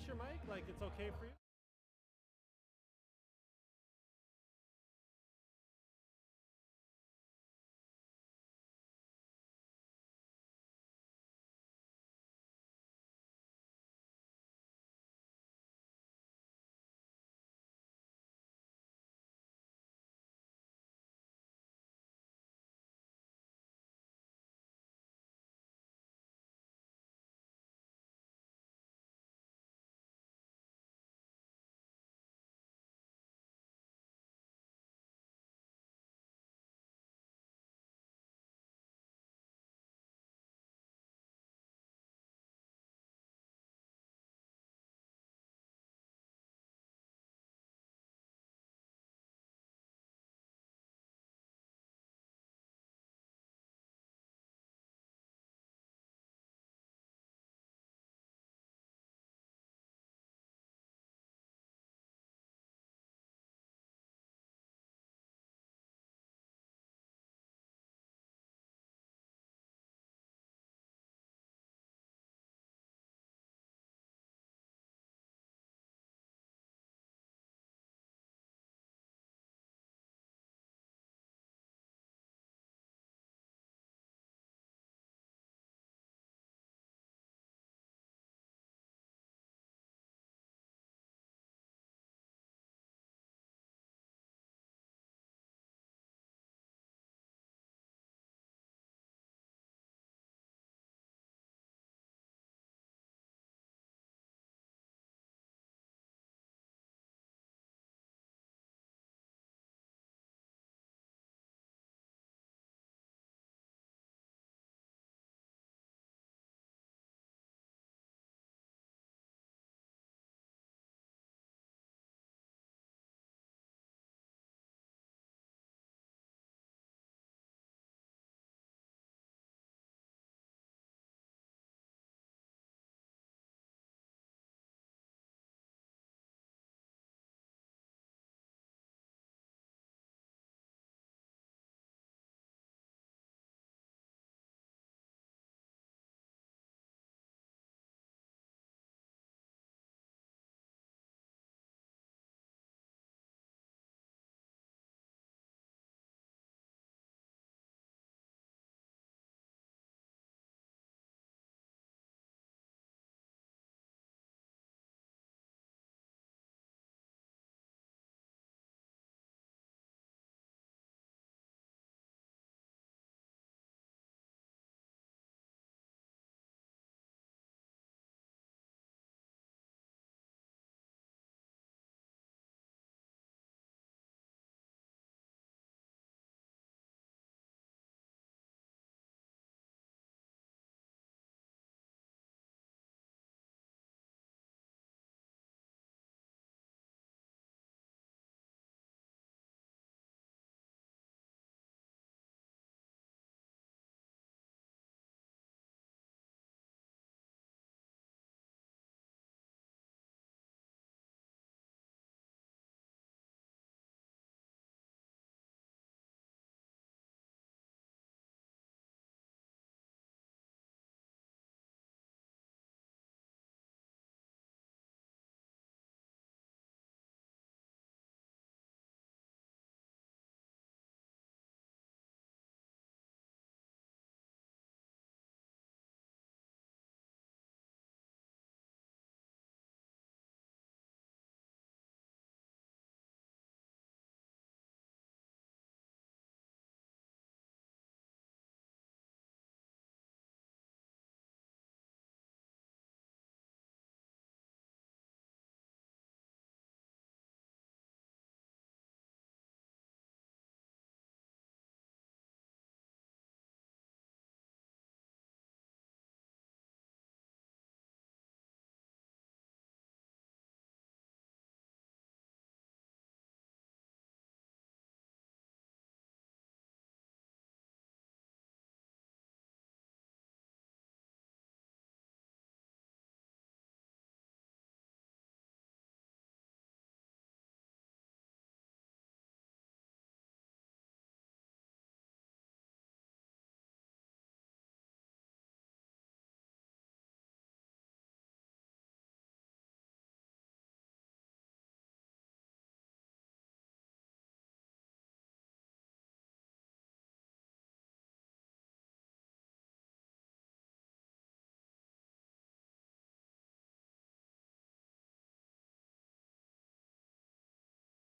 your mic? Like it's okay for you?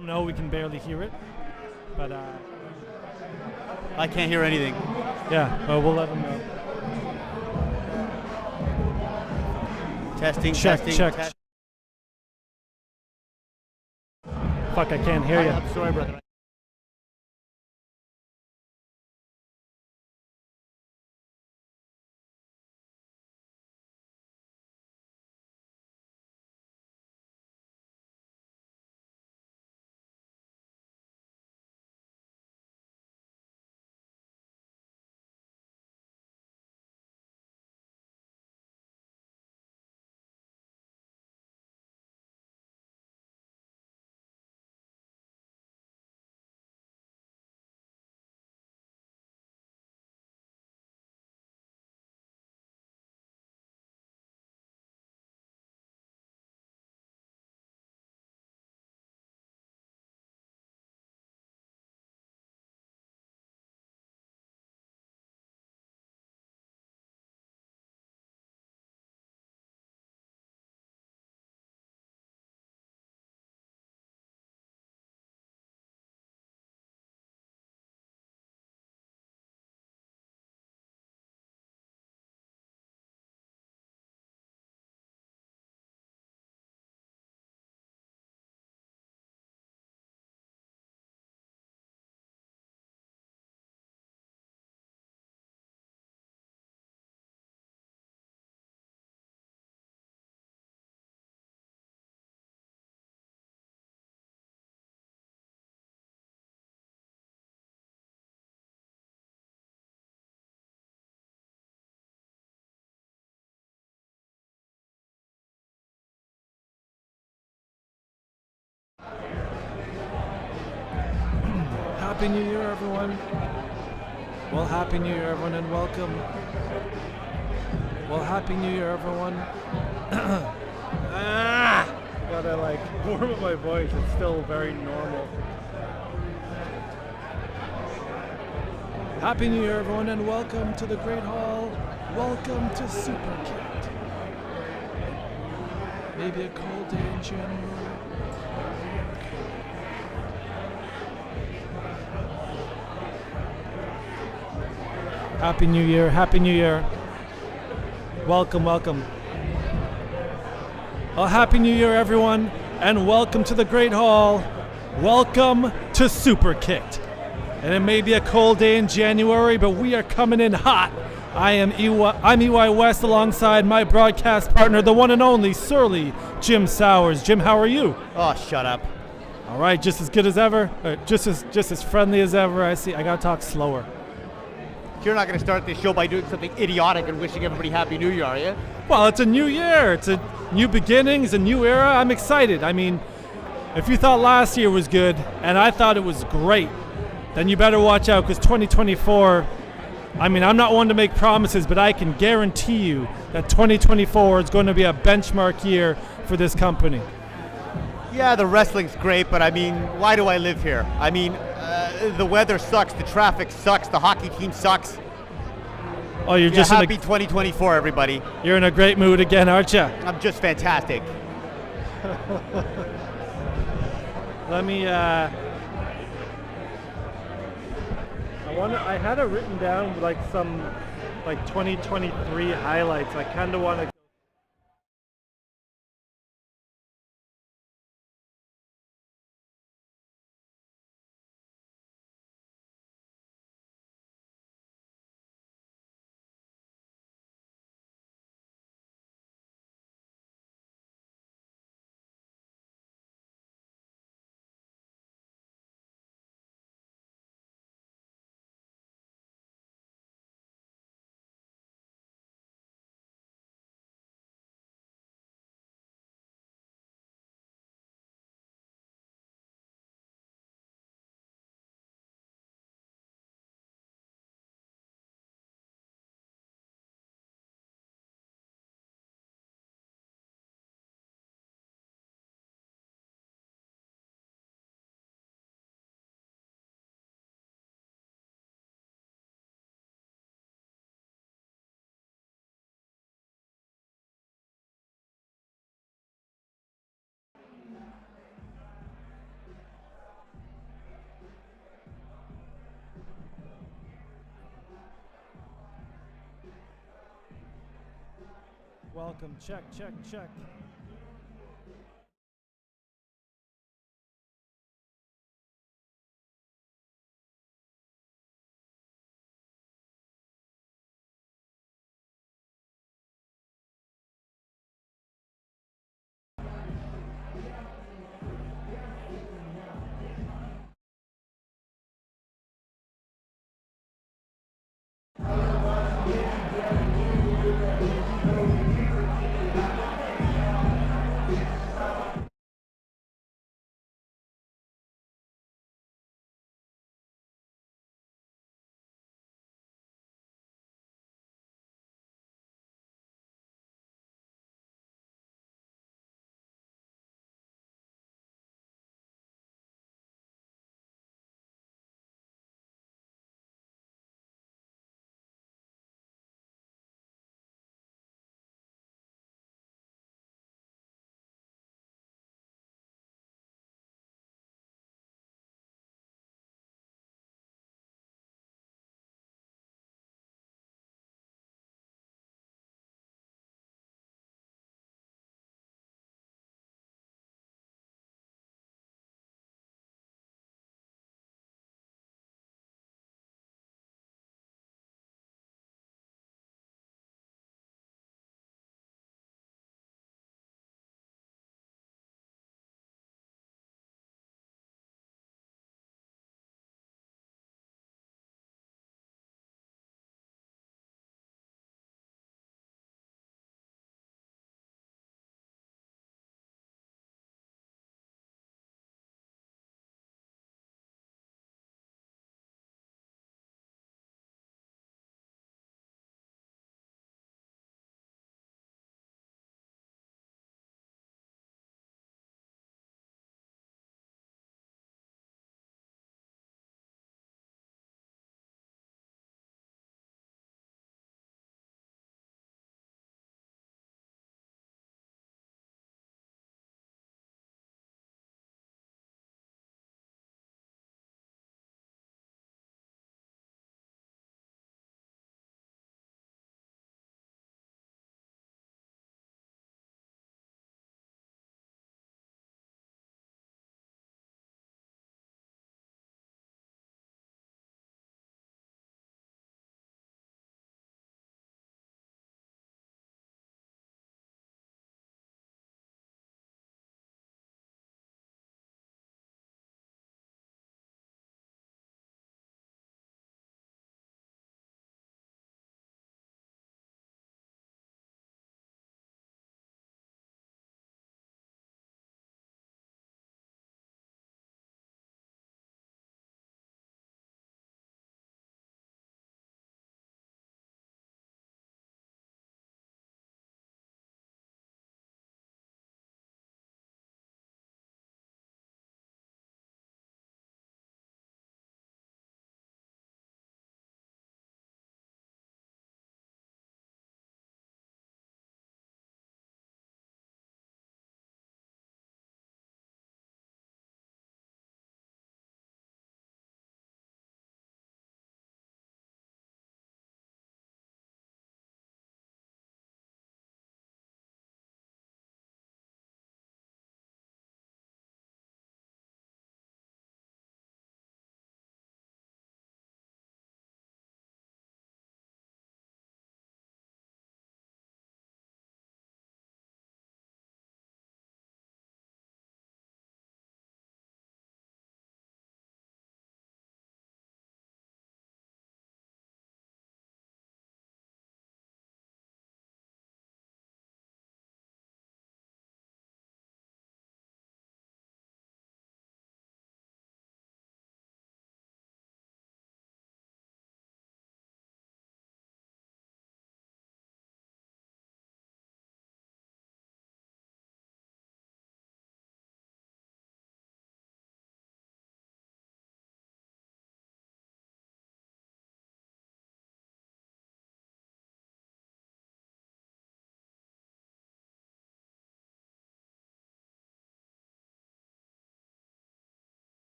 No, we can barely hear it, but I can't hear anything. yeah, we'll let them know. Testing, Check, testing, check. test. Fuck, I can't hear you. I'm sorry, brother. Happy New Year, everyone. Well, Happy New Year, everyone, and welcome. Well, Happy New Year, everyone. I gotta like warm up my voice. It's still very normal. Happy New Year, everyone, and welcome to the Great Hall. Welcome to Superkickd. Maybe a cold day in January. Happy New Year, Happy New Year. Welcome, welcome. Well, Happy New Year, everyone, and welcome to the Great Hall. Welcome to Superkickd. And it may be a cold day in January, but we are coming in hot. I'm EY West alongside my broadcast partner, the one and only Surly Jim Sowers. Jim, how are you? Oh, shut up. All right, just as good as ever, just as friendly as ever. I see. I gotta talk slower. You're not going to start this show by doing something idiotic and wishing everybody Happy New Year, are you? Well, it's a new year. It's a new beginnings, a new era. I'm excited. I mean, if you thought last year was good and I thought it was great, then you better watch out because 2024, I mean, I'm not one to make promises, but I can guarantee you that 2024 is going to be a benchmark year for this company. Yeah, the wrestling's great, but I mean, why do I live here? I mean, the weather sucks, the traffic sucks, the hockey team sucks. Oh, you're just happy 2024, everybody. You're in a great mood again, aren't you? I'm just fantastic. Let me. I had it written down like some 2023 highlights. I kind of want to. welcome. Check, check, check.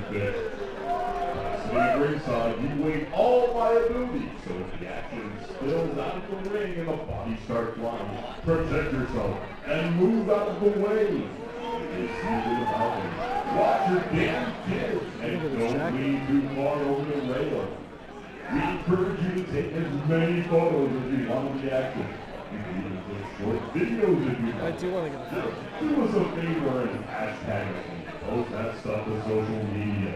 fit. Sitting ringside, you wait all liability, so if the action spills out of the ring and the body starts flying, protect yourself and move out of the way. Watch your damn kids and don't lean too far over the rail. We encourage you to take as many photos as you want of the action. You can even take short videos if you want. I do want to get a photo. Do us a favor and hashtag us and post that stuff to social media.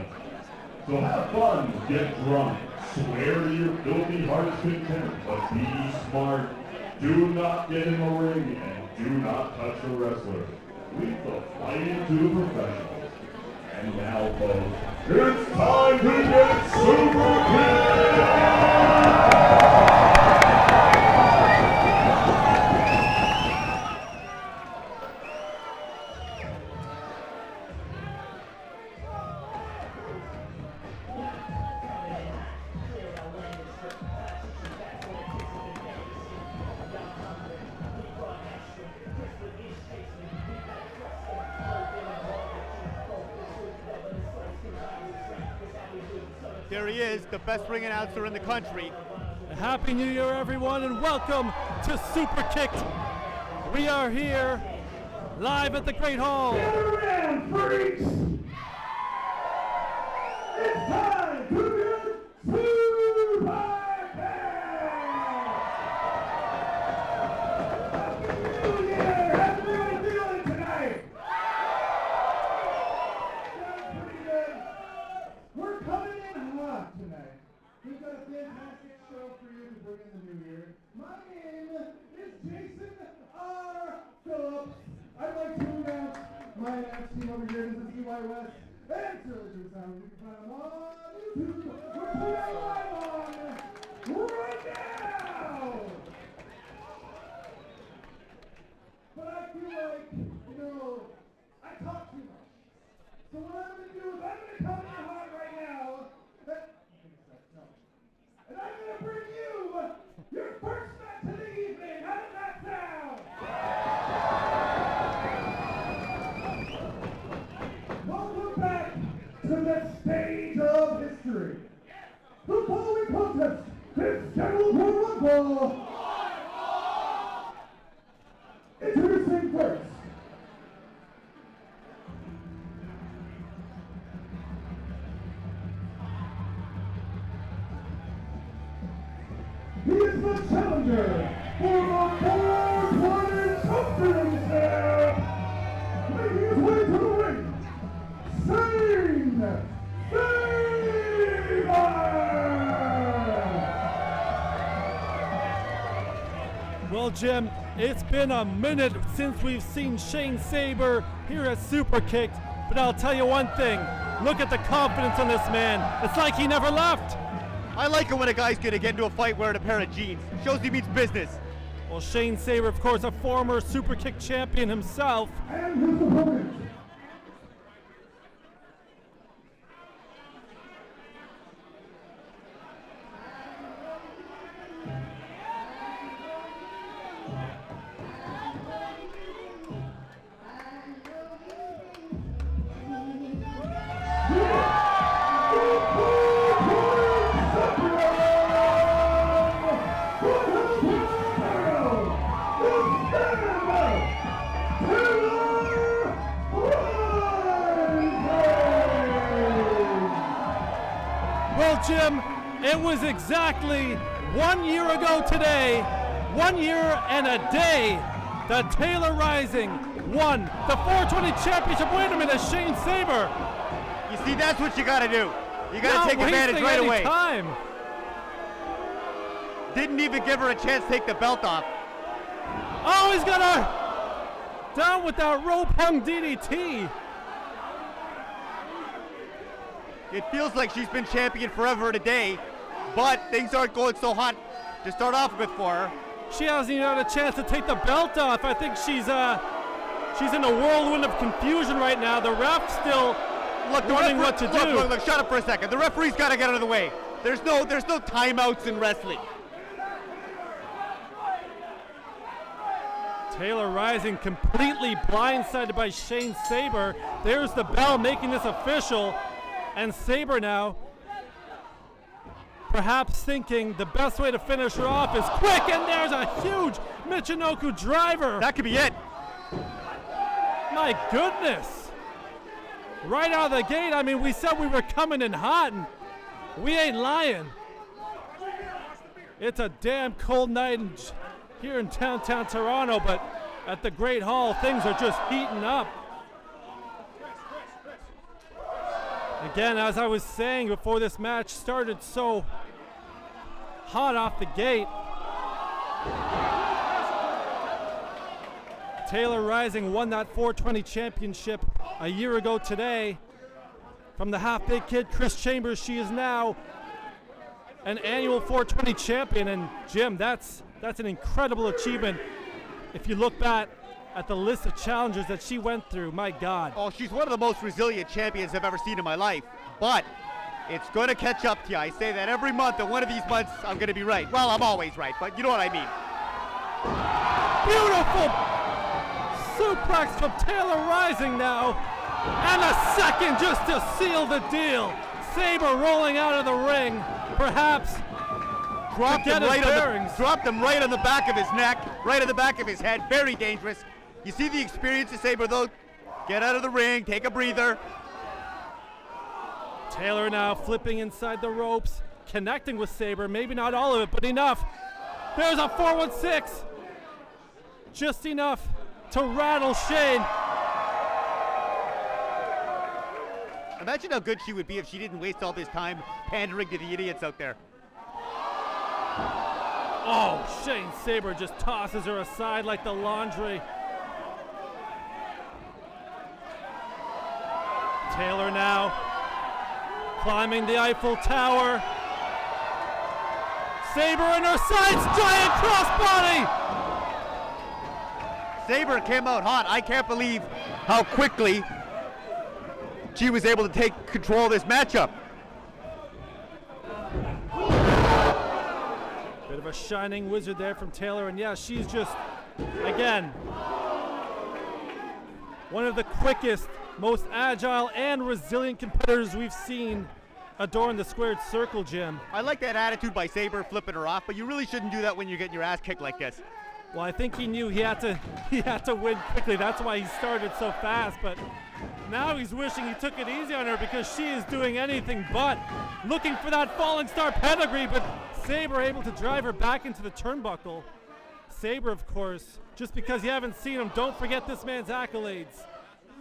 So have fun, get drunk, swear to your filthy heart's content, but be smart. Do not get in the ring and do not touch the wrestler. Leave the fighting to the professionals. And now, folks, it's time to get Superkick'd! There he is, the best ring announcer in the country. Happy New Year, everyone, and welcome to Superkickd. We are here live at the Great Hall. Get around, freaks! It's time to get Superkickd! Happy New Year! How's everyone feeling tonight? Sounds pretty good. We're coming in hot tonight. We've got a fantastic show for you to bring in the new year. My name is Jason R. Phillips. I'd like to announce my announce team over here. This is EY West and Trilogy Sound. You can find them on YouTube, which we are live on right now. But I feel like, I talk too much. So what I'm going to do is I'm going to come in hot right now. And I'm going to bring you your first match of the evening. How does that sound? Welcome back to the stage of history. The following contest is scheduled for one fall. Introducing first. He is the challenger for the 420 something set. Making his way to the ring, Saber! Well, Jim, it's been a minute since we've seen Shane Saber here at Superkickd, but I'll tell you one thing. Look at the confidence on this man. It's like he never left. I like it when a guy's gonna get into a fight wearing a pair of jeans. Shows he means business. Well, Shane Saber, of course, a former Superkickd champion himself. And his opponent. Well, Jim, it was exactly 1 year ago today, 1 year and a day, that Taylor Rising won the 420 championship. Wait a minute, Shane Saber. You see, that's what you gotta do. You gotta Not take advantage wasting right any away. time. Didn't even give her a chance to take the belt off. Oh, he's got her down with that rope hung DDT. It feels like she's been champion forever and a day, but things aren't going so hot to start off with for her. She hasn't even had a chance to take the belt off. I think she's in a whirlwind of confusion right now. The ref's still wondering what to do. Look, shut up for a second. The referee's got to get out of the way. There's no timeouts in wrestling. Taylor Rising completely blindsided by Shane Saber. There's the bell making this official. And Saber now, perhaps thinking the best way to finish her off is quick, and there's a huge Michinoku driver. That could be it. My goodness. Right out of the gate, I mean, we said we were coming in hot, and we ain't lying. It's a damn cold night here in downtown Toronto, but at the Great Hall, things are just heating up. Again, as I was saying before this match started so hot off the gate, Taylor Rising won that 420 championship a year ago today from the half-big kid Chris Chambers. She is now an annual 420 champion, and Jim, that's an incredible achievement. If you look back at the list of challenges that she went through, my God. Oh, she's one of the most resilient champions I've ever seen in my life. But it's going to catch up to you. I say that every month, and one of these months I'm going to be right. Well, I'm always right, but you know what I mean. Beautiful suplex from Taylor Rising now. And a second just to seal the deal. Saber rolling out of the ring, perhaps Dropped him right on the back of his neck, right on the back of his head. Very dangerous. You see the experience of Saber, though. Get out of the ring, take a breather. Taylor now flipping inside the ropes, connecting with Saber. Maybe not all of it, but enough. There's a 416. Just enough to rattle Shane. Imagine how good she would be if she didn't waste all this time pandering to the idiots out there. Oh, Shane Saber just tosses her aside like the laundry. Taylor now climbing the Eiffel Tower. Saber in her sights, giant crossbody! Saber came out hot. I can't believe how quickly she was able to take control of this matchup. Bit of a shining wizard there from Taylor, and yeah, she's just, again, one of the quickest, most agile and resilient competitors we've seen adorn the squared circle, Jim. I like that attitude by Saber, flipping her off, but you really shouldn't do that when you're getting your ass kicked like this. Well, I think he knew he had to win quickly. That's why he started so fast, but now he's wishing he took it easy on her because she is doing anything but looking for that falling star pedigree, but Saber able to drive her back into the turnbuckle. Saber, of course, just because you haven't seen him, don't forget this man's accolades.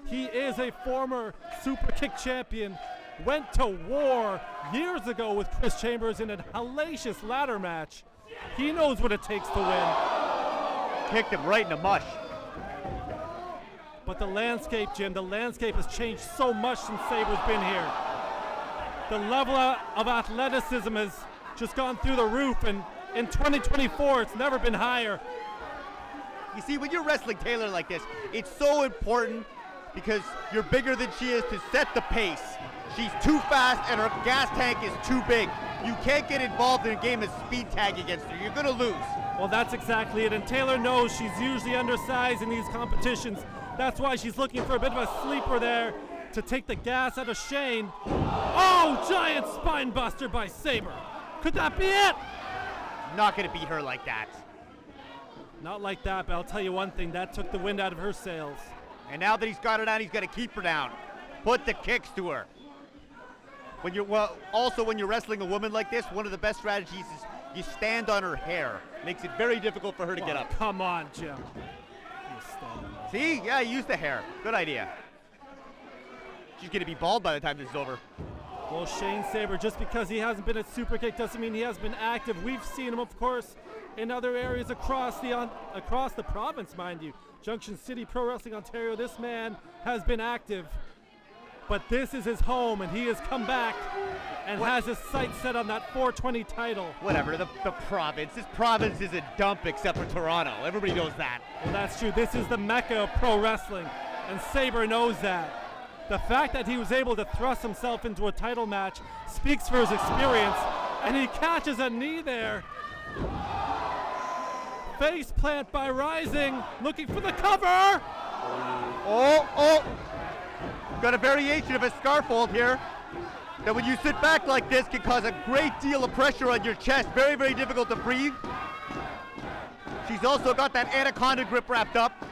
He is a former Superkick'd champion, went to war years ago with Chris Chambers in a hellacious ladder match. He knows what it takes to win. Kicked him right in the mush. But the landscape, Jim, the landscape has changed so much since Saber's been here. The level of athleticism has just gone through the roof, and in 2024, it's never been higher. You see, when you're wrestling Taylor like this, it's so important because you're bigger than she is to set the pace. She's too fast and her gas tank is too big. You can't get involved in a game of speed tag against her. You're gonna lose. Well, that's exactly it, and Taylor knows she's usually undersized in these competitions. That's why she's looking for a bit of a sleeper there to take the gas out of Shane. Oh, giant spine buster by Saber. Could that be it? Not gonna beat her like that. Not like that, but I'll tell you one thing, that took the wind out of her sails. And now that he's got her down, he's got to keep her down. Put the kicks to her. When you're when you're wrestling a woman like this, one of the best strategies is you stand on her hair. Makes it very difficult for her to get up. Come on, Jim. See? Yeah, use the hair. Good idea. She's going to be bald by the time this is over. Well, Shane Saber, just because he hasn't been at Superkick'd doesn't mean he hasn't been active. We've seen him, of course, in other areas across the province, mind you. Junction City Pro Wrestling Ontario, this man has been active. But this is his home, and he has come back and has his sights set on that 420 title. Whatever, the province. This province is a dump except for Toronto. Everybody knows that. Well, that's true. This is the mecca of pro wrestling, and Saber knows that. The fact that he was able to thrust himself into a title match speaks for his experience, and he catches a knee there. Face plant by Rising, looking for the cover. Oh. Got a variation of a scarf hold here. that when you sit back like this can cause a great deal of pressure on your chest. Very, very difficult to breathe. She's also got that anaconda grip wrapped up.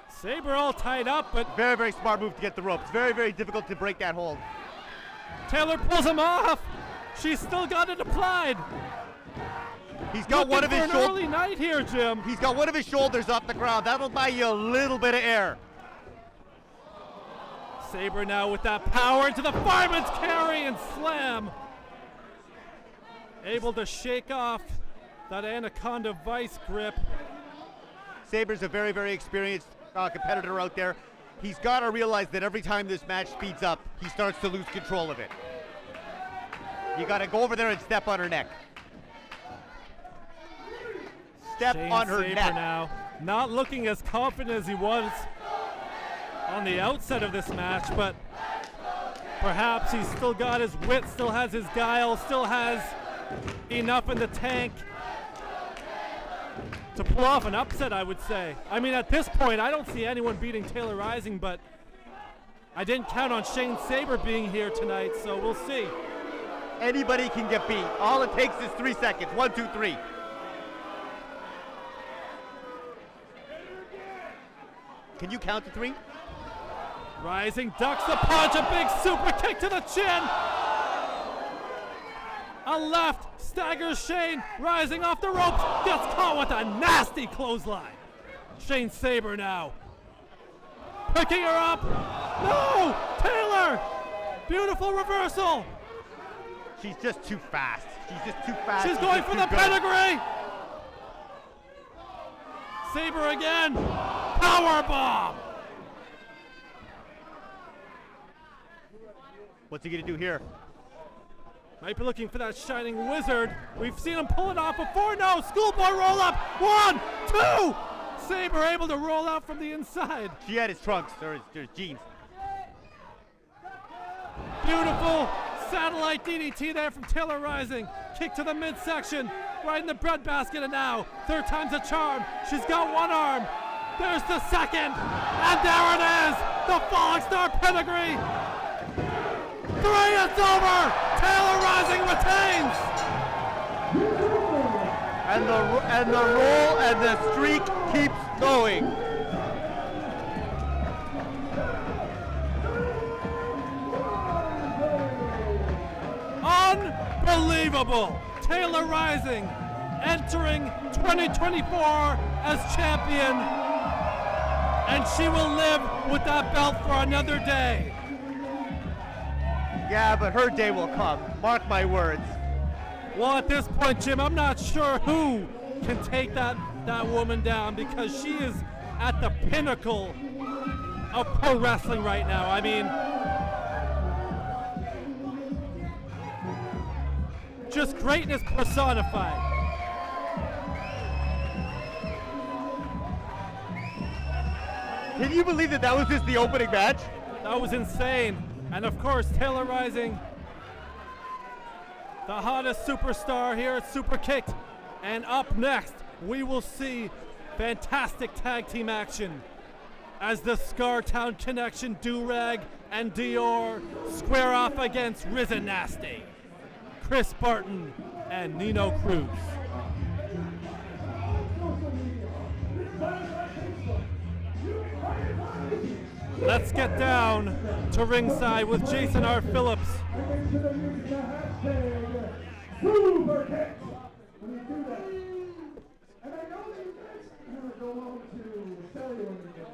Saber all tied up, but Very, very smart move to get the ropes. Very, very difficult to break that hold. Taylor pulls him off. She's still got it applied. He's got one of his an early night here, Jim. He's got one of his shoulders off the ground. That'll buy you a little bit of air. Saber now with that power into the fireman's carry and slam. Able to shake off that anaconda vice grip. Saber's a very, very experienced competitor out there. He's got to realize that every time this match speeds up, he starts to lose control of it. You got to go over there and step on her neck. Step on her Saber neck. now, not looking as confident as he was on the outset of this match, but perhaps he's still got his wit, still has his guile, still has enough in the tank to pull off an upset, I would say. I mean, at this point, I don't see anyone beating Taylor Rising, but I didn't count on Shane Saber being here tonight, so we'll see. Anybody can get beat. All it takes is 3 seconds. 1, 2, 3. Can you count to 3? Rising ducks the punch, a big super kick to the chin. A left, staggers Shane, Rising off the ropes, gets caught with a nasty clothesline. Shane Saber now. Picking her up. No! Taylor! Beautiful reversal. She's just too fast. She's just too fast. She's going for the pedigree. Saber again. Power bomb. What's he gonna do here? Might be looking for that shining wizard. We've seen him pull it off before. No, schoolboy roll up. 1, 2. Saber able to roll out from the inside. She had his trunks or his jeans. Beautiful satellite DDT there from Taylor Rising. Kick to the midsection, right in the breadbasket, and now 3rd time's a charm. She's got one arm. There's the second, and there it is. The falling star pedigree. 3, it's over. Taylor Rising retains. And the roll and the streak keeps going. Unbelievable. Taylor Rising entering 2024 as champion, and she will live with that belt for another day. Yeah, but her day will come. Mark my words. Well, at this point, Jim, I'm not sure who can take that woman down, because she is at the pinnacle of pro wrestling right now. I mean, just greatness personified. Can you believe that was just the opening match? That was insane. And of course, Taylor Rising, the hottest superstar here at Superkickd. And up next, we will see fantastic tag team action as the Scartown Connection, Durag and Dior square off against Risen Nasty, Chris Barton and Nino Cruz. Let's get down to ringside with Jason R. Phillips. Superkickd. When you do that, and I know that you guys kind of go on to tell you anything.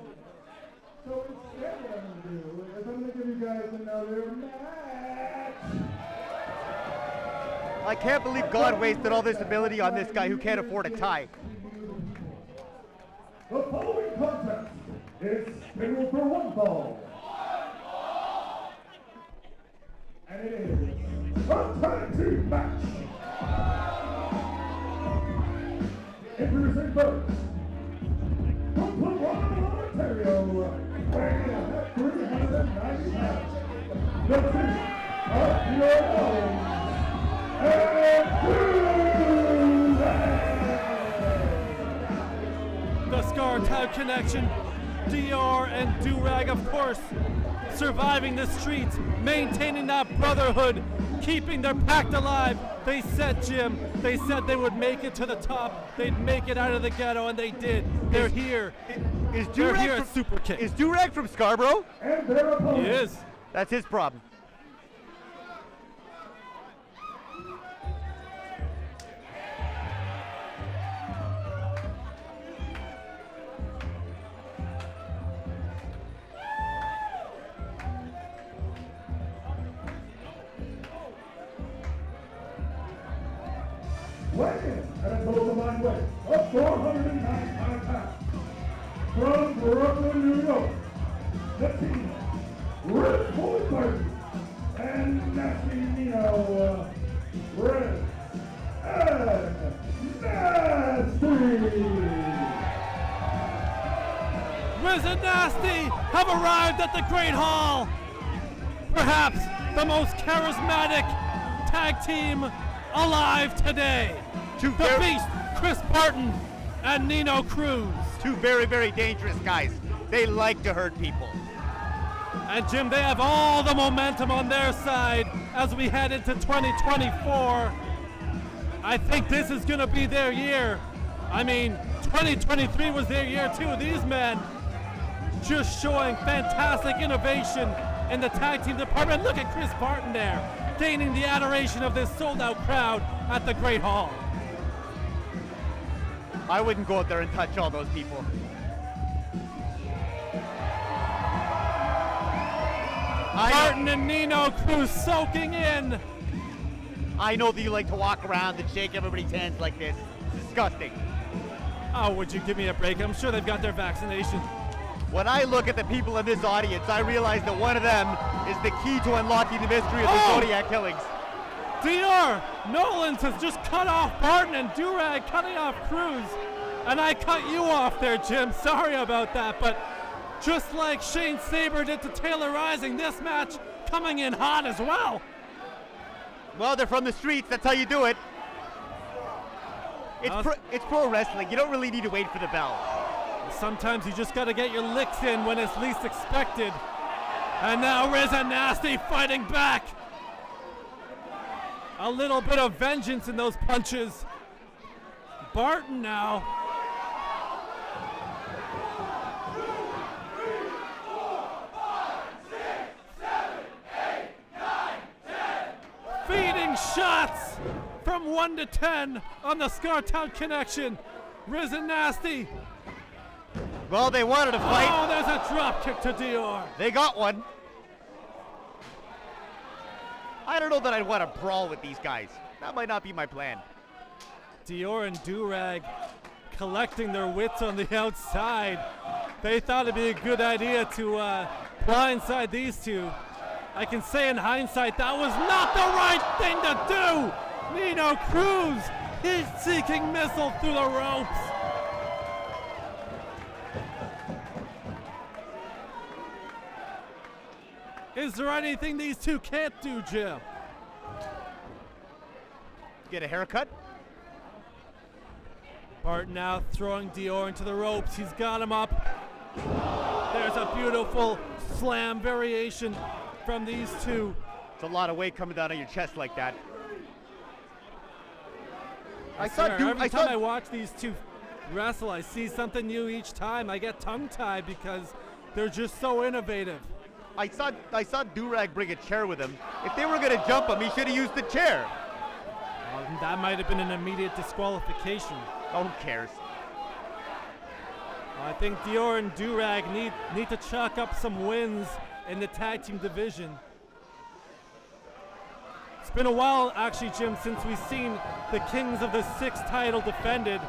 So instead what I'm going to do is I'm going to give you guys another match. I can't believe God wasted all this ability on this guy who can't afford a tie. The following contest is scheduled for 1 fall. And it is a tag team match. Introducing first, from Toronto, Ontario, weighing in at 390 pounds, the King of Your Bones, and The Scartown Connection, DR and Durag, of course, surviving the streets, maintaining that brotherhood, keeping their pact alive. They said, Jim, they said they would make it to the top. They'd make it out of the ghetto, and they did. They're here. They're here at Superkickd. Is Durag from Scarborough? And their opponent. He is. That's his problem. Weighing at a total combined weight of 409 pounds. From Brooklyn, New York, the team, Rick Holyfield and Nasty Nino, Red and Nasty. Riz and Nasty have arrived at the Great Hall. Perhaps the most charismatic tag team alive today. The Beast, Chris Barton, and Nino Cruz. Two very, very dangerous guys. They like to hurt people. And Jim, they have all the momentum on their side as we head into 2024. I think this is going to be their year. I mean, 2023 was their year too. These men just showing fantastic innovation in the tag team department. Look at Chris Barton there, gaining the adoration of this sold-out crowd at the Great Hall. I wouldn't go out there and touch all those people. Barton and Nino Cruz soaking in. I know that you like to walk around and shake everybody's hands like this. It's disgusting. Oh, would you give me a break? I'm sure they've got their vaccination. When I look at the people in this audience, I realize that one of them is the key to unlocking the mystery of the Zodiac killings. Dior Nolans has just cut off Barton and Durag cutting off Cruz. And I cut you off there, Jim. Sorry about that, but just like Shane Saber did to Taylor Rising, this match coming in hot as well. Well, they're from the streets. That's how you do it. It's pro wrestling. You don't really need to wait for the bell. Sometimes you just got to get your licks in when it's least expected. And now Riz and Nasty fighting back. A little bit of vengeance in those punches. Barton now. Feeding shots from 1 to 10 on the Scartown connection. Riz and Nasty. Well, they wanted to fight. Oh, there's a drop kick to Dior. They got one. I don't know that I'd want to brawl with these guys. That might not be my plan. Dior and Durag collecting their wits on the outside. They thought it'd be a good idea to blindside these two. I can say in hindsight that was not the right thing to do. Nino Cruz, heat-seeking missile through the ropes. Is there anything these two can't do, Jim? Get a haircut? Barton now throwing Dior into the ropes. He's got him up. There's a beautiful slam variation from these two. It's a lot of weight coming down on your chest like that. Every time I watch these two wrestle, I see something new each time. I get tongue-tied because they're just so innovative. I saw Durag bring a chair with him. If they were going to jump him, he should have used the chair. That might have been an immediate disqualification. Who cares? I think Dior and Durag need to chalk up some wins in the tag team division. It's been a while, actually, Jim, since we've seen the Kings of the Six title defended.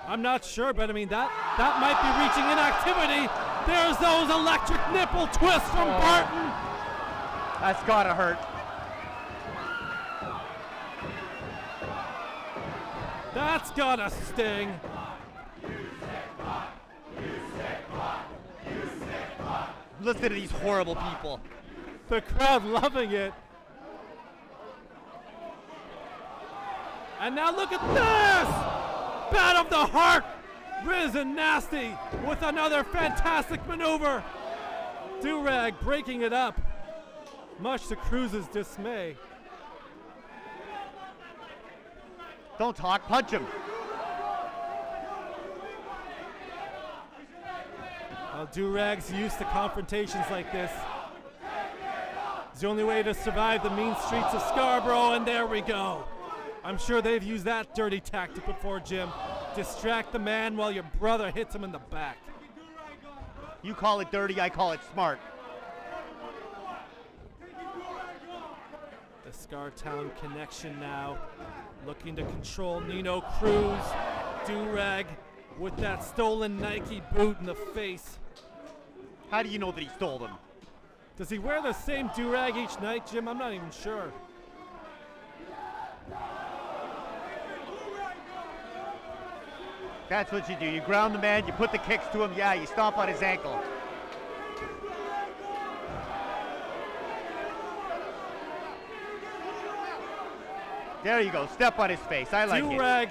I'm not sure, but I mean, that might be reaching inactivity. There's those electric nipple twists from Barton. That's gotta hurt. That's gotta sting. Listen to these horrible people. The crowd loving it. And now look at this! Bat of the heart! Riz and Nasty with another fantastic maneuver. Do-Rag breaking it up, much to Cruz's dismay. Don't talk, punch him. Well, Do-Rag's used to confrontations like this. It's the only way to survive the mean streets of Scarborough, and there we go. I'm sure they've used that dirty tactic before, Jim. Distract the man while your brother hits him in the back. You call it dirty, I call it smart. The Scartown connection now, looking to control Nino Cruz. Do-Rag with that stolen Nike boot in the face. How do you know that he stole them? Does he wear the same do-rag each night, Jim? I'm not even sure. That's what you do. You ground the man, you put the kicks to him, yeah, you stomp on his ankle. There you go, step on his face. I like it. Do-Rag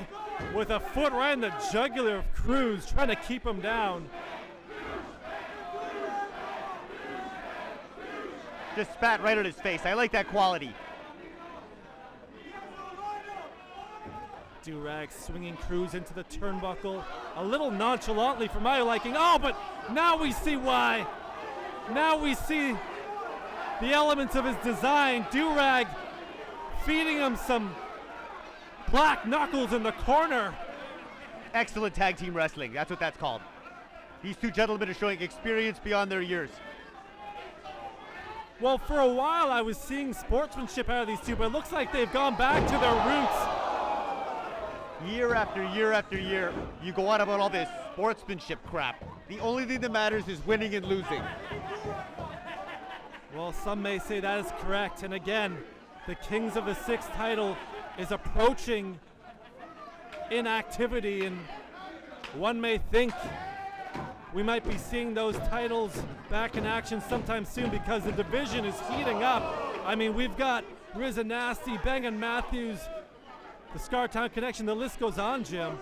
with a foot right in the jugular of Cruz, trying to keep him down. Just spat right on his face. I like that quality. Do-Rag swinging Cruz into the turnbuckle a little nonchalantly for my liking. Oh, but now we see why. Now we see the elements of his design. Do-Rag feeding him some black knuckles in the corner. Excellent tag team wrestling. That's what that's called. These two gentlemen are showing experience beyond their years. Well, for a while I was seeing sportsmanship out of these two, but it looks like they've gone back to their roots. Year after year after year, you go on about all this sportsmanship crap. The only thing that matters is winning and losing. Well, some may say that is correct. And again, the Kings of the Six title is approaching inactivity, and one may think we might be seeing those titles back in action sometime soon because the division is heating up. I mean, we've got Riz and Nasty, Bang and Matthews, the Scartown Connection, the list goes on, Jim.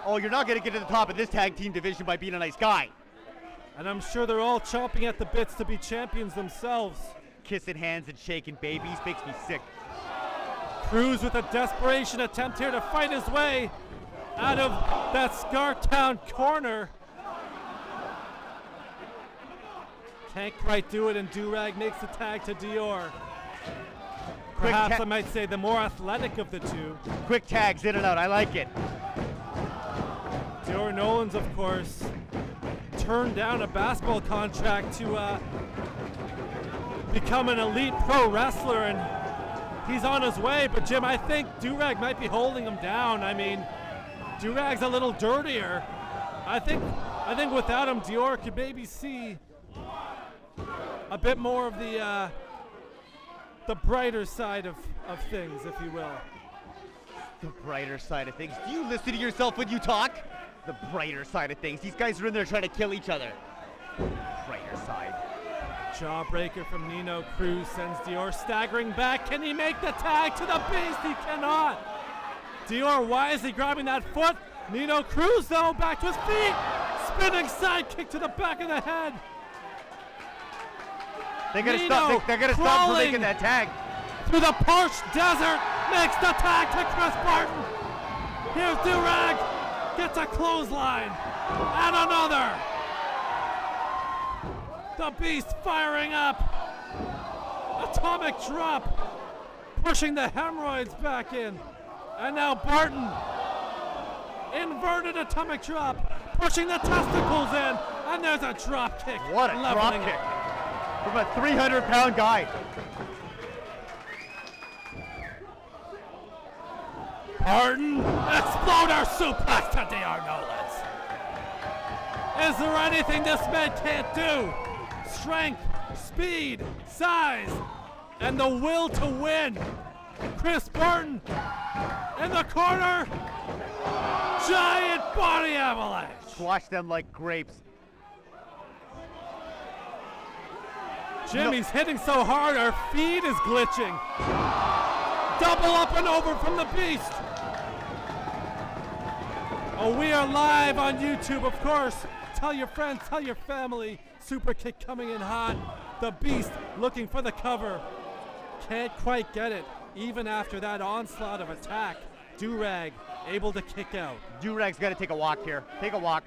Oh, you're not going to get to the top of this tag team division by being a nice guy. And I'm sure they're all chomping at the bits to be champions themselves. Kissing hands and shaking babies makes me sick. Cruz with a desperation attempt here to fight his way out of that Scartown corner. Can't quite do it, and Do-Rag makes the tag to Dior. Perhaps I might say the more athletic of the two. Quick tags in and out, I like it. Dior Nolan's, of course, turned down a basketball contract to become an elite pro wrestler, and he's on his way. But Jim, I think Do-Rag might be holding him down. I mean, Do-Rag's a little dirtier. I think without him, Dior could maybe see a bit more of the brighter side of things, if you will. The brighter side of things. Do you listen to yourself when you talk? The brighter side of things. These guys are in there trying to kill each other. Brighter side. Jawbreaker from Nino Cruz sends Dior staggering back. Can he make the tag to the beast? He cannot. Dior wisely grabbing that foot. Nino Cruz, though, back to his feet. Spinning side kick to the back of the head. They're gonna stop. They're gonna stop for making that tag. Through the parched desert, makes the tag to Chris Barton. Here's Do-Rag, gets a clothesline, and another. The Beast firing up. Atomic drop, pushing the hemorrhoids back in, and now Barton, inverted atomic drop, pushing the testicles in, and there's a drop kick. What a drop kick. From a 300-pound guy. Barton, exploder suplex to Dior Nolan's. Is there anything this man can't do? Strength, speed, size, and the will to win. Chris Barton in the corner. Giant body avalanche. Squash them like grapes. Jimmy's hitting so hard, our feed is glitching. Double up and over from the Beast. Oh, we are live on YouTube, of course. tell your friends, tell your family. Superkickd coming in hot. The Beast looking for the cover. Can't quite get it, even after that onslaught of attack. Durag able to kick out. Durag's got to take a walk here. Take a walk.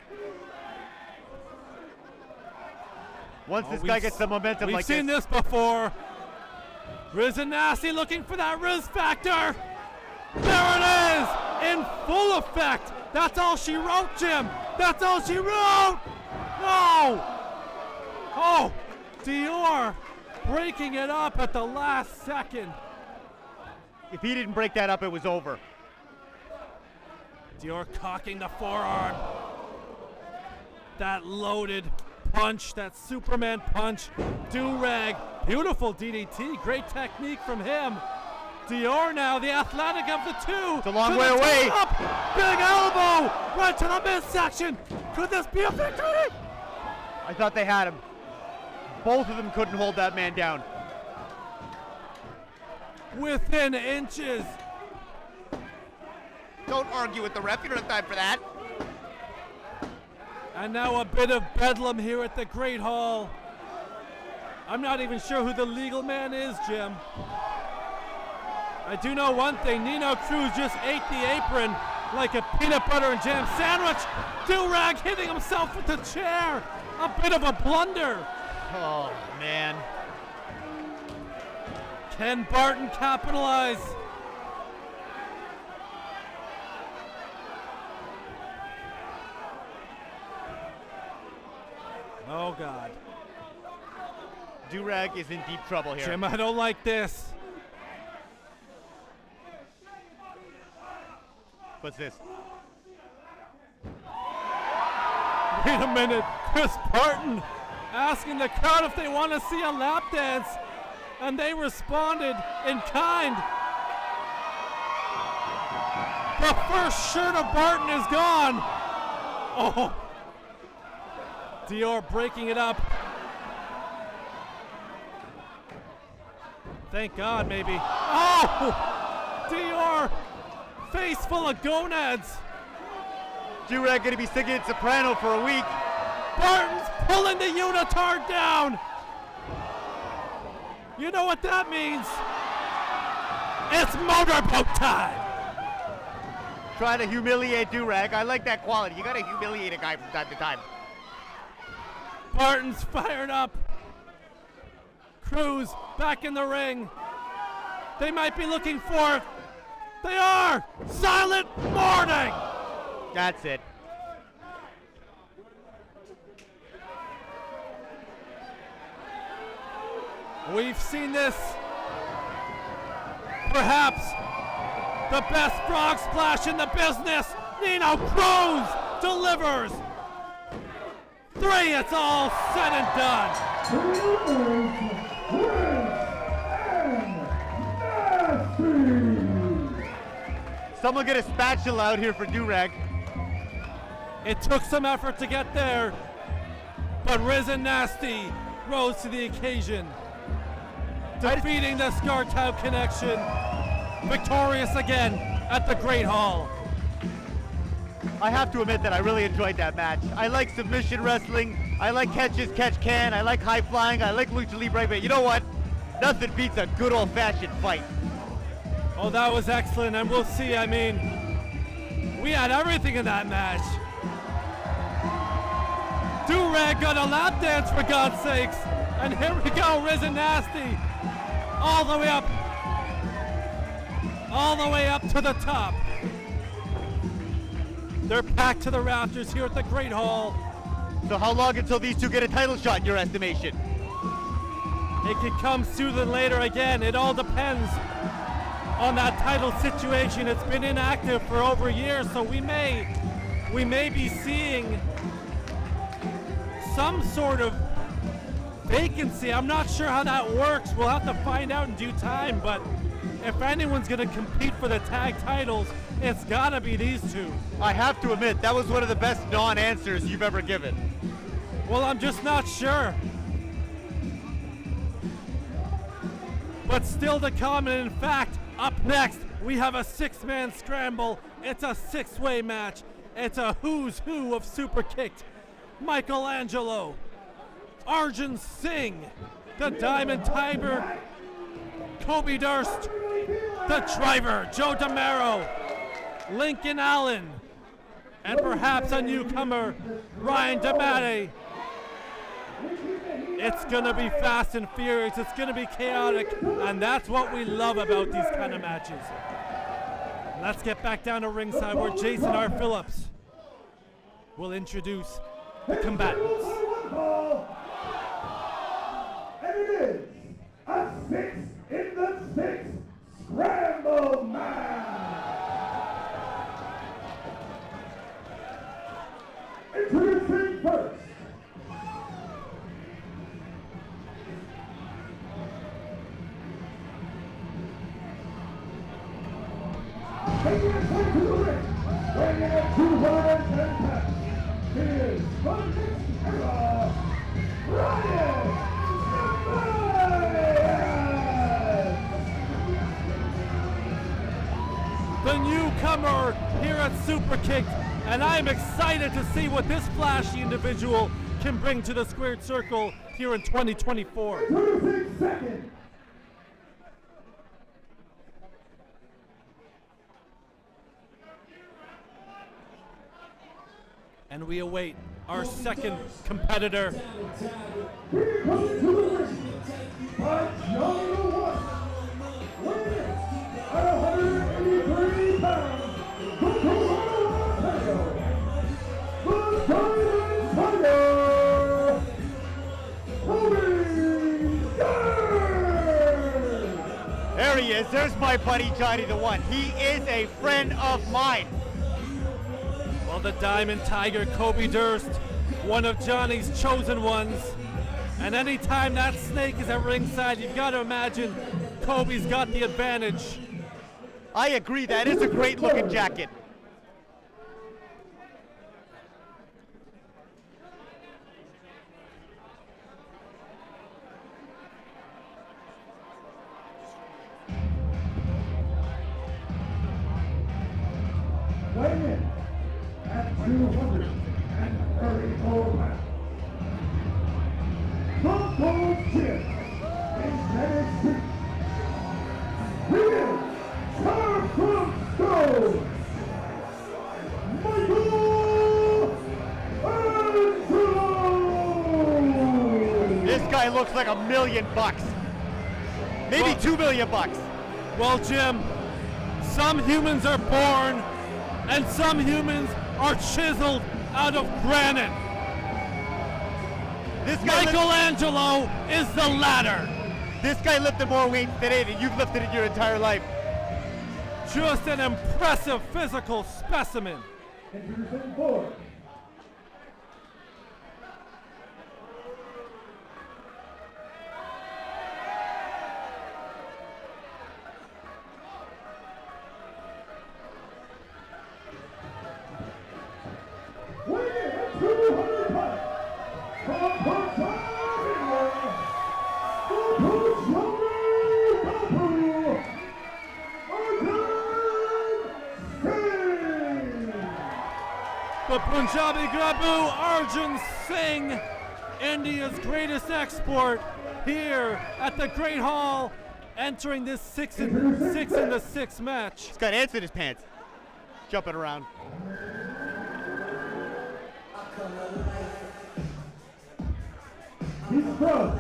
Once this guy gets the momentum like this. We've seen this before. Risen Nasty looking for that Riz factor. There it is, in full effect. That's all she wrote, Jim. That's all she wrote. No. Oh, Dior breaking it up at the last second. If he didn't break that up, it was over. Dior cocking the forearm. That loaded punch, that Superman punch. Durag, beautiful DDT, great technique from him. Dior now, the athletic of the two. It's a long way away. Top. Big elbow, right to the midsection. Could this be a victory? I thought they had him. Both of them couldn't hold that man down. Within inches. Don't argue with the ref, you don't have time for that. And now a bit of bedlam here at the Great Hall. I'm not even sure who the legal man is, Jim. I do know one thing, Nino Cruz just ate the apron like a peanut butter and jam sandwich. Durag hitting himself with the chair. A bit of a blunder. Oh, man. Can Barton capitalize? Oh, God. Durag is in deep trouble here. Jim, I don't like this. What's this? Wait a minute. Chris Barton asking the crowd if they want to see a lap dance, and they responded in kind. The first shirt of Barton is gone. Oh. Dior breaking it up. Thank God, maybe. Oh! Dior, face full of gonads. Durag gonna be singing soprano for a week. Barton's pulling the unitard down. You know what that means? It's motorboat time. Trying to humiliate Durag. I like that quality. You gotta humiliate a guy from time to time. Barton's fired up. Cruz back in the ring. They might be looking for it. They are! Silent Morning! That's it. We've seen this. Perhaps the best frog splash in the business. Nino Cruz delivers. 3, it's all said and done. Someone get a spatula out here for Durag. It took some effort to get there, but Risen Nasty rose to the occasion, defeating the Scar-Tau Connection, victorious again at the Great Hall. I have to admit that I really enjoyed that match. I like submission wrestling. I like catches, catch can. I like high flying. I like lucha libre. But you know what? Nothing beats a good old-fashioned fight. Oh, that was excellent, and we'll see. I mean, we had everything in that match. Durag got a lap dance, for God's sakes. And here we go, Risen Nasty. All the way up to the top. They're packed to the rafters here at the Great Hall. So how long until these two get a title shot in your estimation? It could come sooner than later again. It all depends on that title situation. It's been inactive for over a year, so we may be seeing some sort of vacancy. I'm not sure how that works. We'll have to find out in due time, but if anyone's going to compete for the tag titles, it's got to be these two. I have to admit, that was one of the best non-answers you've ever given. Well, I'm just not sure. But still to come, and in fact, up next, we have a 6-man scramble. It's a 6-way match. It's a who's who of Superkickd. Michelangelo, Arjun Singh, the Diamond Tiger, Kobe Durst, the driver, Joe DeMero, Lincoln Allen, and perhaps a newcomer, Ryan DeMatte. It's gonna be fast and furious, it's gonna be chaotic, and that's what we love about these kind of matches. Let's get back down to ringside where Jason R. Phillips will introduce the combatants. And it is a 6 in the 6 scramble match. Introducing first, taking his way to the ring, weighing in at 210 pounds, is from this era, Ryan DeMatte! The newcomer here at Superkickd, and I'm excited to see what this flashy individual can bring to the squared circle here in 2024. 36 seconds. And we await our second competitor. Here comes to the ring, by Johnny One, weighing at 183 pounds, the Toronto, the Diamond Tiger, Kobe Durst! There he is. There's my buddy Johnny the One. He is a friend of mine. Well, the Diamond Tiger, Kobe Durst, one of Johnny's chosen ones. And anytime that snake is at ringside, you've got to imagine Kobe's got the advantage. I agree. That is a great looking jacket. Weighing in at 234 pounds, from Gold Gym in Tennessee, he is Karum Stone, Michelangelo! This guy looks like $1 million. Maybe Well- $2 million. Well, Jim, some humans are born and some humans are chiseled out of granite. This guy, Michelangelo is the latter. this guy lifted more weight today than you've lifted in your entire life. Just an impressive physical specimen. Introducing four. Weighing in at 200 pounds, from Puerto Rico, the Punjabi Gabu, The Punjabi Grabu, Arjun Arjun Singh! Singh, India's greatest export, here at the Great Hall, entering this 6 in the 6 match. He's got ants in his pants. Jumping around. He's from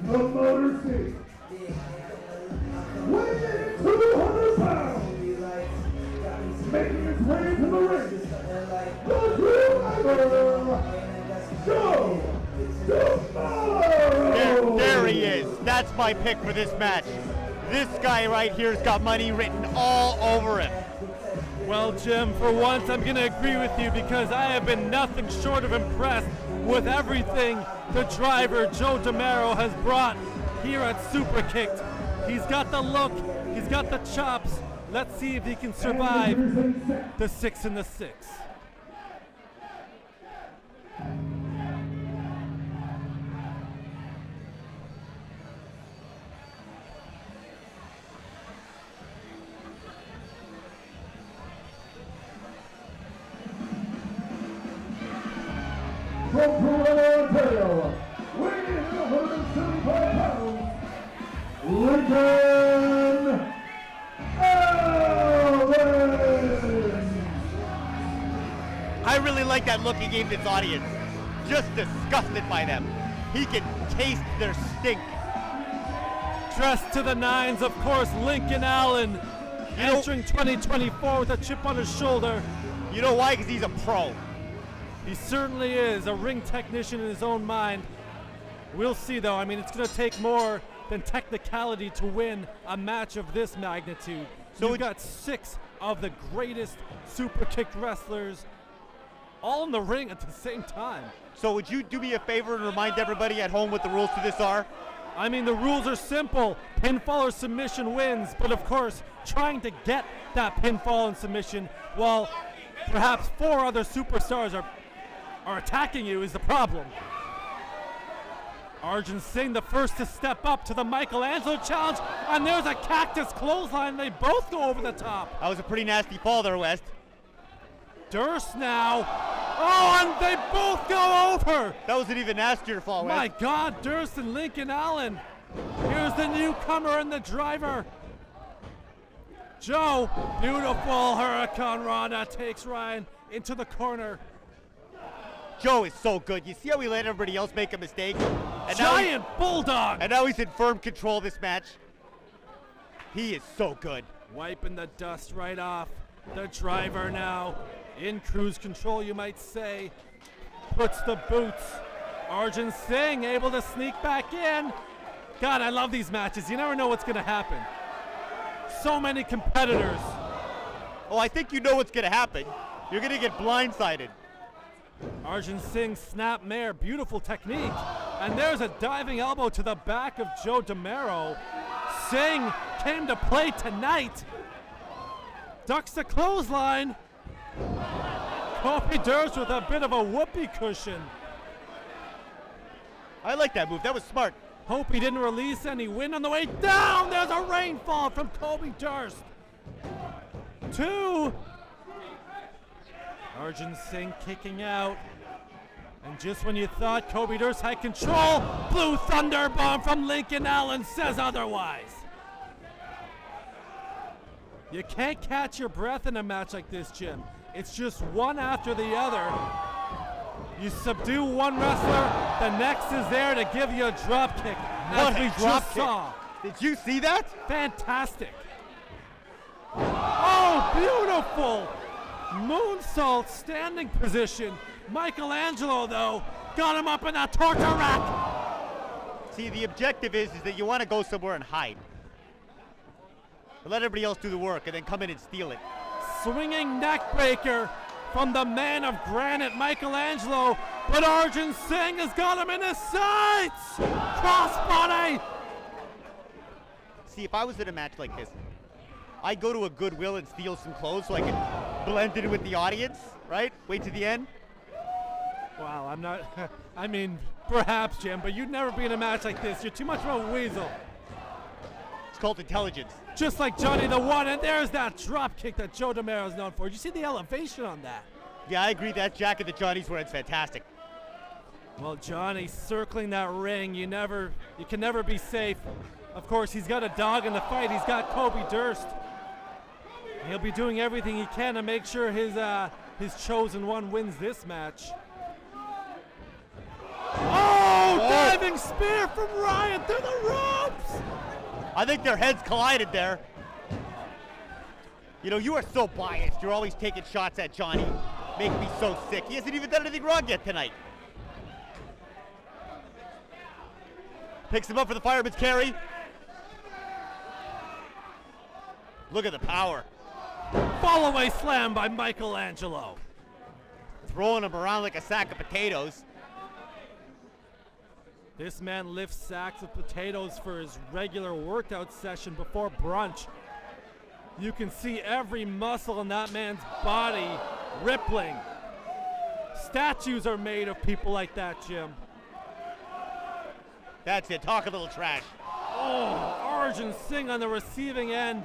the Motor City. Weighing in at 200 pounds, making his way to the ring, the driver, Joe DeMero! There he is. That's my pick for this match. This guy right here's got money written all over him. Well, Jim, for once I'm going to agree with you because I have been nothing short of impressed with everything the driver, Joe DeMero, has brought here at Superkickd. He's got the look, he's got the chops. Let's see if he can survive the 6 in the 6. from Toronto, Ontario, weighing in at 175 pounds, Lincoln Allen! I really like that look he gave his audience. Just disgusted by them. He can taste their stink. Dressed to the nines, of course, Lincoln Allen, entering 2024 with a chip on his shoulder. You know why? Because he's a pro. He certainly is a ring technician in his own mind. We'll see, though. I mean, it's going to take more than technicality to win a match of this magnitude. So we've got 6 of the greatest Superkick'd wrestlers all in the ring at the same time. So would you do me a favor and remind everybody at home what the rules to this are? I mean, the rules are simple. Pinfall or submission wins, but of course, trying to get that pinfall and submission while perhaps 4 other superstars are attacking you is the problem. Arjun Singh, the first to step up to the Michelangelo challenge, and there's a cactus clothesline. They both go over the top. That was a pretty nasty fall there, West. Durst now. Oh, and they both go over. That was an even nastier fall, West. My God, Durst and Lincoln Allen. Here's the newcomer and the driver. Joe, beautiful Hurricane Rana takes Ryan into the corner. Joe is so good. You see how he let everybody else make a mistake? And Giant bulldog. And now he's in firm control of this match. He is so good. Wiping the dust right off. The driver now in cruise control, you might say. Puts the boots. Arjun Singh able to sneak back in. God, I love these matches. You never know what's going to happen. So many competitors. Oh, I think you know what's going to happen. You're going to get blindsided. Arjun Singh snap mare, beautiful technique. And there's a diving elbow to the back of Joe DeMero. Singh came to play tonight. Ducks the clothesline. Kobe Durst with a bit of a whoopee cushion. I like that move. That was smart. Hope he didn't release any wind on the way down. There's a rainfall from Kobe Durst. 2. Arjun Singh kicking out. And just when you thought Kobe Durst had control, Blue Thunder Bomb from Lincoln Allen says otherwise. You can't catch your breath in a match like this, Jim. It's just one after the other. You subdue one wrestler, the next is there to give you a drop kick. As we just saw. Did you see that? Fantastic. Oh, beautiful. Moonsault standing position. Michelangelo, though, got him up in a torture rack. See, the objective is that you want to go somewhere and hide. Let everybody else do the work and then come in and steal it. Swinging neck breaker from the man of granite, Michelangelo, but Arjun Singh has got him in his sights! Crossbody! See, if I was in a match like this, I'd go to a Goodwill and steal some clothes so I could blend in with the audience, right? Wait to the end. Wow, I'm not, I mean, perhaps, Jim, but you'd never be in a match like this. You're too much of a weasel. It's called intelligence. Just like Johnny the One, and there's that drop kick that Joe DeMero is known for. Did you see the elevation on that? Yeah, I agree. That jacket that Johnny's wearing is fantastic. Well, Johnny circling that ring, you can never be safe. Of course, he's got a dog in the fight. He's got Kobe Durst. He'll be doing everything he can to make sure his chosen one wins this match. Oh, diving spear from Ryan through the ropes! I think their heads collided there. You know, you are so biased. You're always taking shots at Johnny. Make me so sick. He hasn't even done anything wrong yet tonight. Picks him up for the fireman's carry. Look at the power. Fall away slam by Michelangelo. Throwing him around like a sack of potatoes. This man lifts sacks of potatoes for his regular workout session before brunch. You can see every muscle in that man's body rippling. Statues are made of people like that, Jim. That's it. Talk a little trash. Oh, Arjun Singh on the receiving end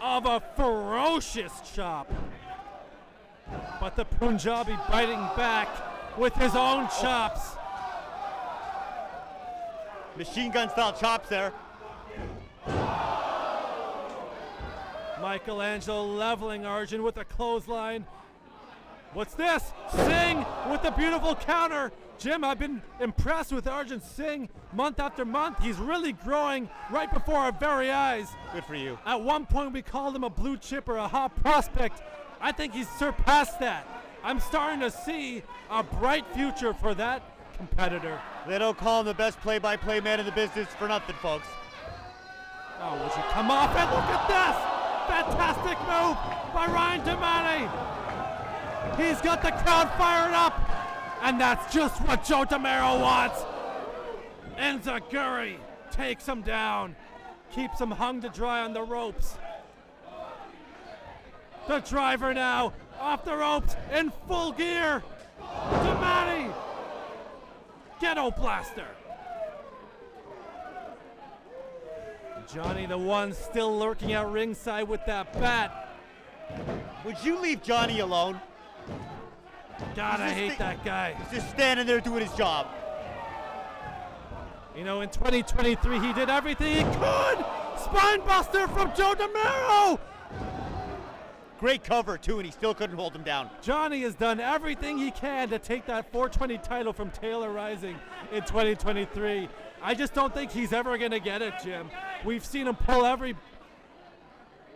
of a ferocious chop. But the Punjabi biting back. with his own chops. Machine gun style chops there. Michelangelo leveling Arjun with a clothesline. What's this? Singh with a beautiful counter. Jim, I've been impressed with Arjun Singh month after month. He's really growing right before our very eyes. Good for you. At one point we called him a blue chip or a hot prospect. I think he's surpassed that. I'm starting to see a bright future for that competitor. They don't call him the best play-by-play man in the business for nothing, folks. Oh, would you come off and look at this? Fantastic move by Ryan DeMatti. He's got the crowd fired up, and that's just what Joe DeMero wants. Enziguri takes him down, keeps him hung to dry on the ropes. The driver now off the ropes in full gear. DeMatti, Ghetto Blaster. Johnny the One still lurking at ringside with that bat. Would you leave Johnny alone? God, I hate that guy. He's just standing there doing his job. You know, in 2023, he did everything he could. Spinebuster from Joe DeMero. Great cover, too, and he still couldn't hold him down. Johnny has done everything he can to take that 420 title from Taylor Rising in 2023. I just don't think he's ever going to get it, Jim. We've seen him pull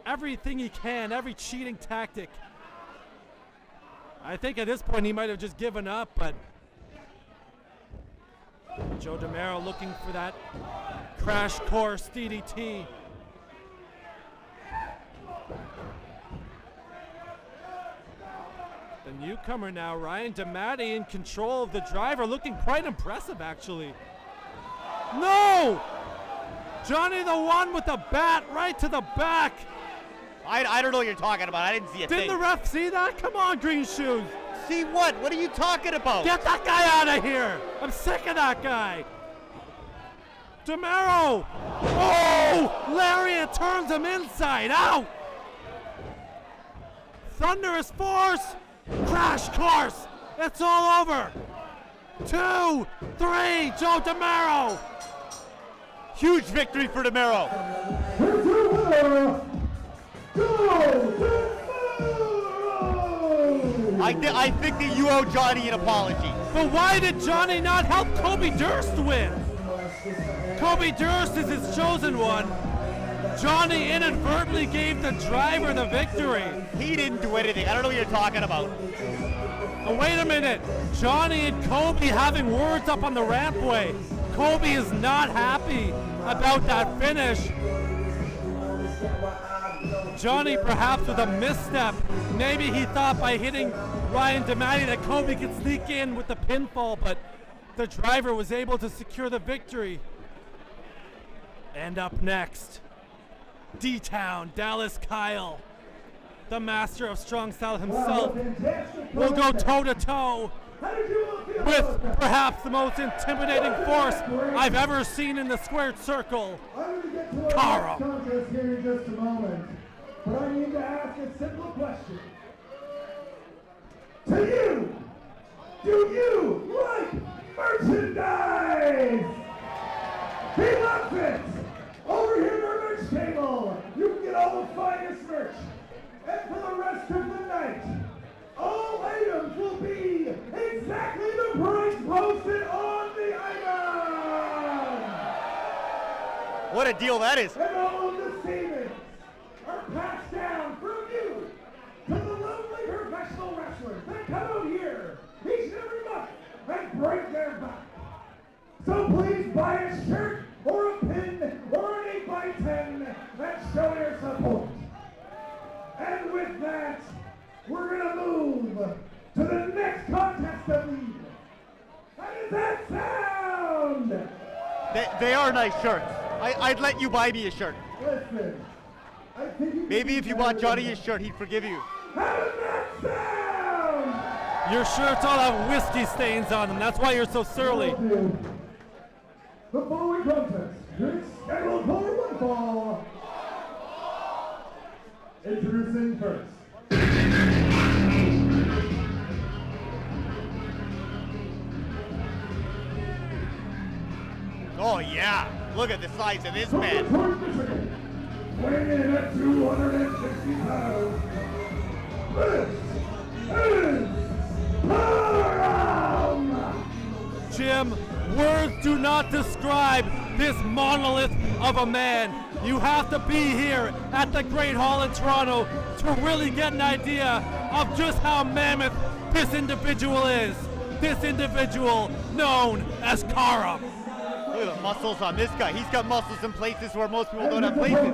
everything he can, every cheating tactic. I think at this point he might have just given up, but Joe DeMero looking for that crash course DDT. The newcomer now, Ryan DeMatti, in control of the driver, looking quite impressive actually. No! Johnny the One with the bat right to the back. I don't know what you're talking about. I didn't see a thing. Didn't the ref see that? Come on, Green Shoes. See what? What are you talking about? Get that guy out of here. I'm sick of that guy. DeMero. Oh! Lariat turns him inside out. Thunderous force. Crash course. It's all over. 2, 3, Joe DeMero. Huge victory for DeMero. I think that you owe Johnny an apology. But why did Johnny not help Kobe Durst win? Kobe Durst is his chosen one. Johnny inadvertently gave the driver the victory. He didn't do anything. I don't know what you're talking about. Oh, wait a minute. Johnny and Kobe having words up on the rampway. Kobe is not happy about that finish. Johnny perhaps with a misstep. Maybe he thought by hitting Ryan DeMatti that Kobe could sneak in with the pinfall, but the driver was able to secure the victory. And up next, D-Town, Dallas Kyle, the master of strong style himself, will go toe-to-toe with perhaps the most intimidating force I've ever seen in the squared circle, Karum. Here in just a moment, but I need to ask a simple question. To you, do you like merchandise? He loves it! Over here at our merch table, you can get all the finest merch. And for the rest of the night, all items will be exactly the price posted on the item! What a deal that is. And all of the savings are passed down from you to the lovely professional wrestlers that come out here each and every month and break their back. So please buy a shirt or a pin or an 8x10 and show your support. And with that, we're going to move to the next contest of the evening. How does that sound? They are nice shirts. I'd let you buy me a shirt. Listen, I think Maybe if you bought Johnny a shirt, he'd forgive you. How does that sound? Your shirts all have whiskey stains on them. That's why you're so surly. The following contest is scheduled for one fall. Introducing first. Oh yeah, look at the size of this man. Weighing in at 260 pounds, this is Karum! Jim, words do not describe this monolith of a man. You have to be here at the Great Hall in Toronto to really get an idea of just how mammoth this individual is. This individual known as Karum. Look at the muscles on this guy. He's got muscles in places where most people don't have places.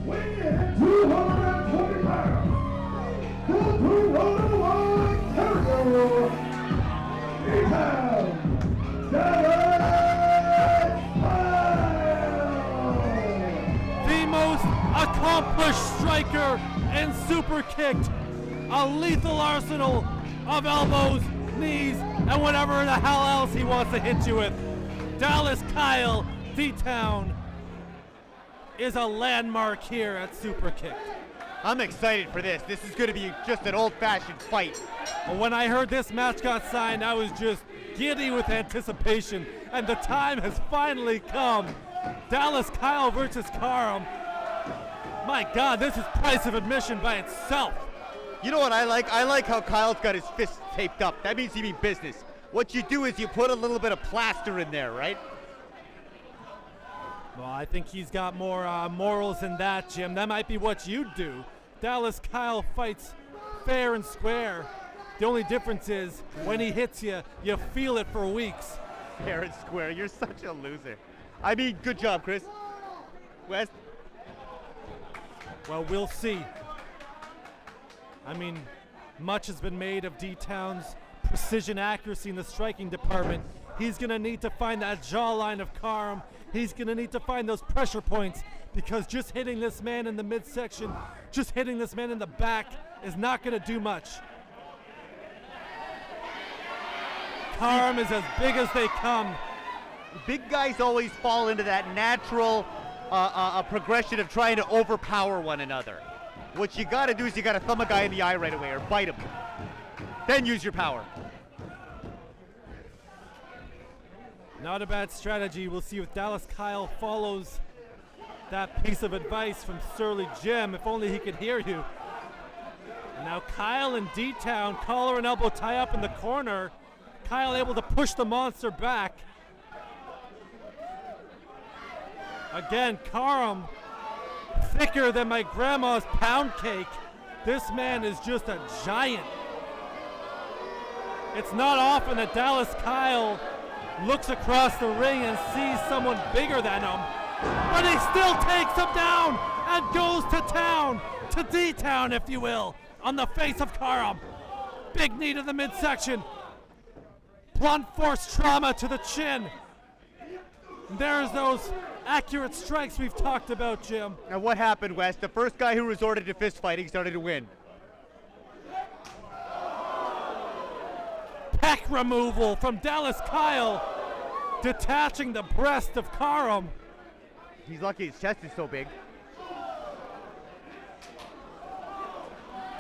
Weighing in at 220 pounds, the Toronto Terrier, The most accomplished striker in Superkickd. A lethal arsenal of elbows, knees, and whatever the hell else he wants to hit you with. Dallas Kyle D-Town is a landmark here at Superkickd. I'm excited for this. This is going to be just an old-fashioned fight. When I heard this match got signed, I was just giddy with anticipation, and the time has finally come. Dallas Kyle versus Karum. My God, this is price of admission by itself. You know what I like? I like how Kyle's got his fists taped up. That means he means business. What you do is you put a little bit of plaster in there, right? Well, I think he's got more morals than that, Jim. That might be what you'd do. Dallas Kyle fights fair and square. The only difference is when he hits you, you feel it for weeks. Fair and square. You're such a loser. I mean, good job, Chris. West. Well, we'll see. I mean, much has been made of D-Town's precision accuracy in the striking department. He's going to need to find that jawline of Karum. He's going to need to find those pressure points, because just hitting this man in the midsection, just hitting this man in the back is not going to do much. Karum is as big as they come. Big guys always fall into that natural progression of trying to overpower one another. What you got to do is you got to thumb a guy in the eye right away or bite him. Then use your power. Not a bad strategy. We'll see if Dallas Kyle follows that piece of advice from Surly Jim. If only he could hear you. And now Kyle and D-Town, collar and elbow tie up in the corner. Kyle able to push the monster back. Again, Karum, thicker than my grandma's pound cake. This man is just a giant. It's not often that Dallas Kyle looks across the ring and sees someone bigger than him, but he still takes him down and goes to town, to D-Town, if you will, on the face of Karum. Big knee to the midsection. Blunt force trauma to the chin. There's those accurate strikes we've talked about, Jim. Now what happened, Wes? The first guy who resorted to fist fighting started to win. Pec removal from Dallas Kyle, detaching the breast of Karum. He's lucky his chest is so big.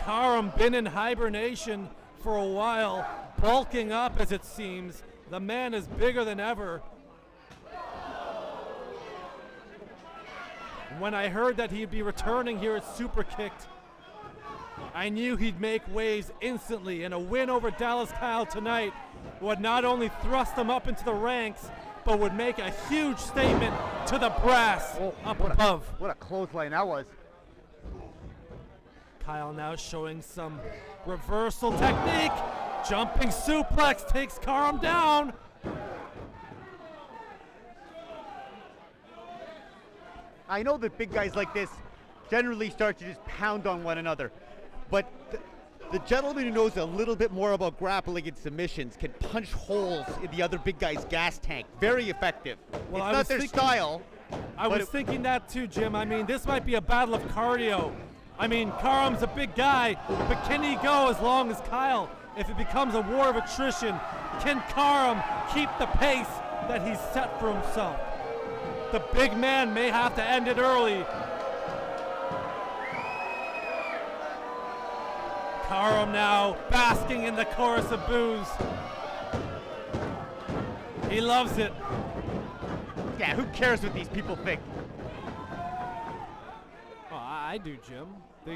Karum been in hibernation for a while, bulking up as it seems. The man is bigger than ever. When I heard that he'd be returning here at Superkickd, I knew he'd make waves instantly, and a win over Dallas Kyle tonight would not only thrust him up into the ranks, but would make a huge statement to the brass up above. What a clothesline that was. Kyle now showing some reversal technique. Jumping suplex takes Karum down. I know that big guys like this generally start to just pound on one another, but the gentleman who knows a little bit more about grappling and submissions can punch holes in the other big guy's gas tank. Very effective. Well, it's not their style. I was thinking that too, Jim. I mean, this might be a battle of cardio. I mean, Karum's a big guy, but can he go as long as Kyle? If it becomes a war of attrition, can Karum keep the pace that he's set for himself? The big man may have to end it early. Karum now basking in the chorus of boos. He loves it. Yeah, who cares what these people think? Oh, I do, Jim.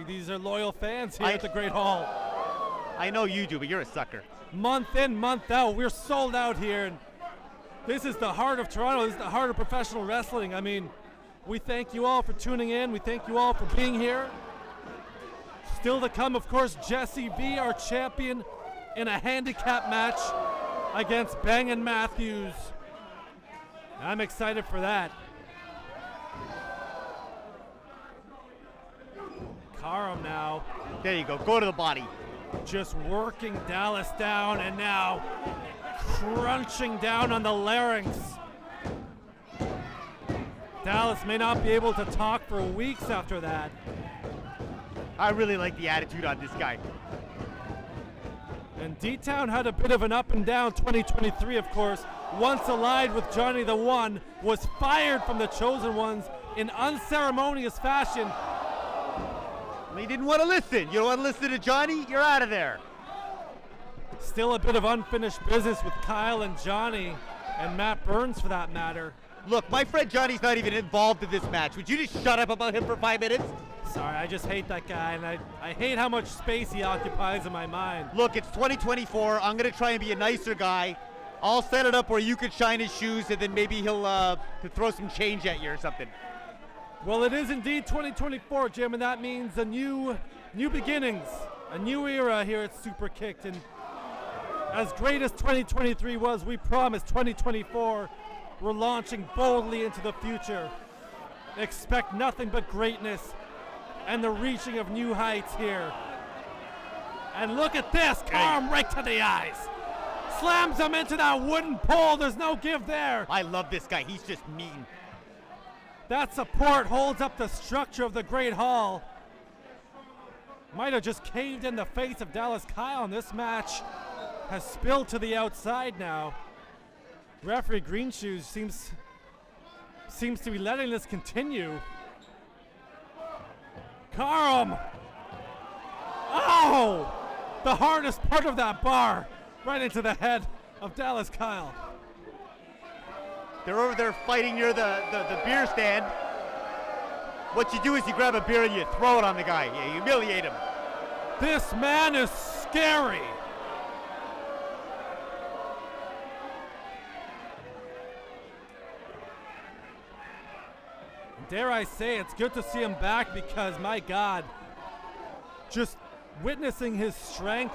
These are loyal fans here at the Great Hall. I know you do, but you're a sucker. Month in, month out, we're sold out here. And this is the heart of Toronto. This is the heart of professional wrestling. I mean, we thank you all for tuning in. We thank you all for being here. Still to come, of course, Jesse V, our champion, in a handicap match against Bangin' Matthews. I'm excited for that. Karum now. There you go. Go to the body. Just working Dallas down and now crunching down on the larynx. Dallas may not be able to talk for weeks after that. I really like the attitude on this guy. And D-Town had a bit of an up and down 2023, of course. Once allied with Johnny the One, was fired from the Chosen Ones in unceremonious fashion. He didn't want to listen. You don't want to listen to Johnny? You're out of there. Still a bit of unfinished business with Kyle and Johnny, and Matt Burns for that matter. Look, my friend Johnny's not even involved in this match. Would you just shut up about him for 5 minutes? Sorry, I just hate that guy, and I hate how much space he occupies in my mind. Look, it's 2024. I'm going to try and be a nicer guy. I'll set it up where you could shine his shoes, and then maybe he'll throw some change at you or something. Well, it is indeed 2024, Jim, and that means a new beginnings, a new era here at Superkickd. And as great as 2023 was, we promise 2024, we're launching boldly into the future. Expect nothing but greatness and the reaching of new heights here. And look at this, Karum right to the eyes. Slams him into that wooden pole, there's no give there. I love this guy, he's just mean. That support holds up the structure of the Great Hall. Might have just caved in the face of Dallas Kyle, and this match has spilled to the outside now. Referee Greenshoes seems to be letting this continue. Karum! Oh! The hardest part of that bar, right into the head of Dallas Kyle. They're over there fighting near the beer stand. What you do is you grab a beer and you throw it on the guy. You humiliate him. This man is scary. Dare I say, it's good to see him back because, my God, just witnessing his strength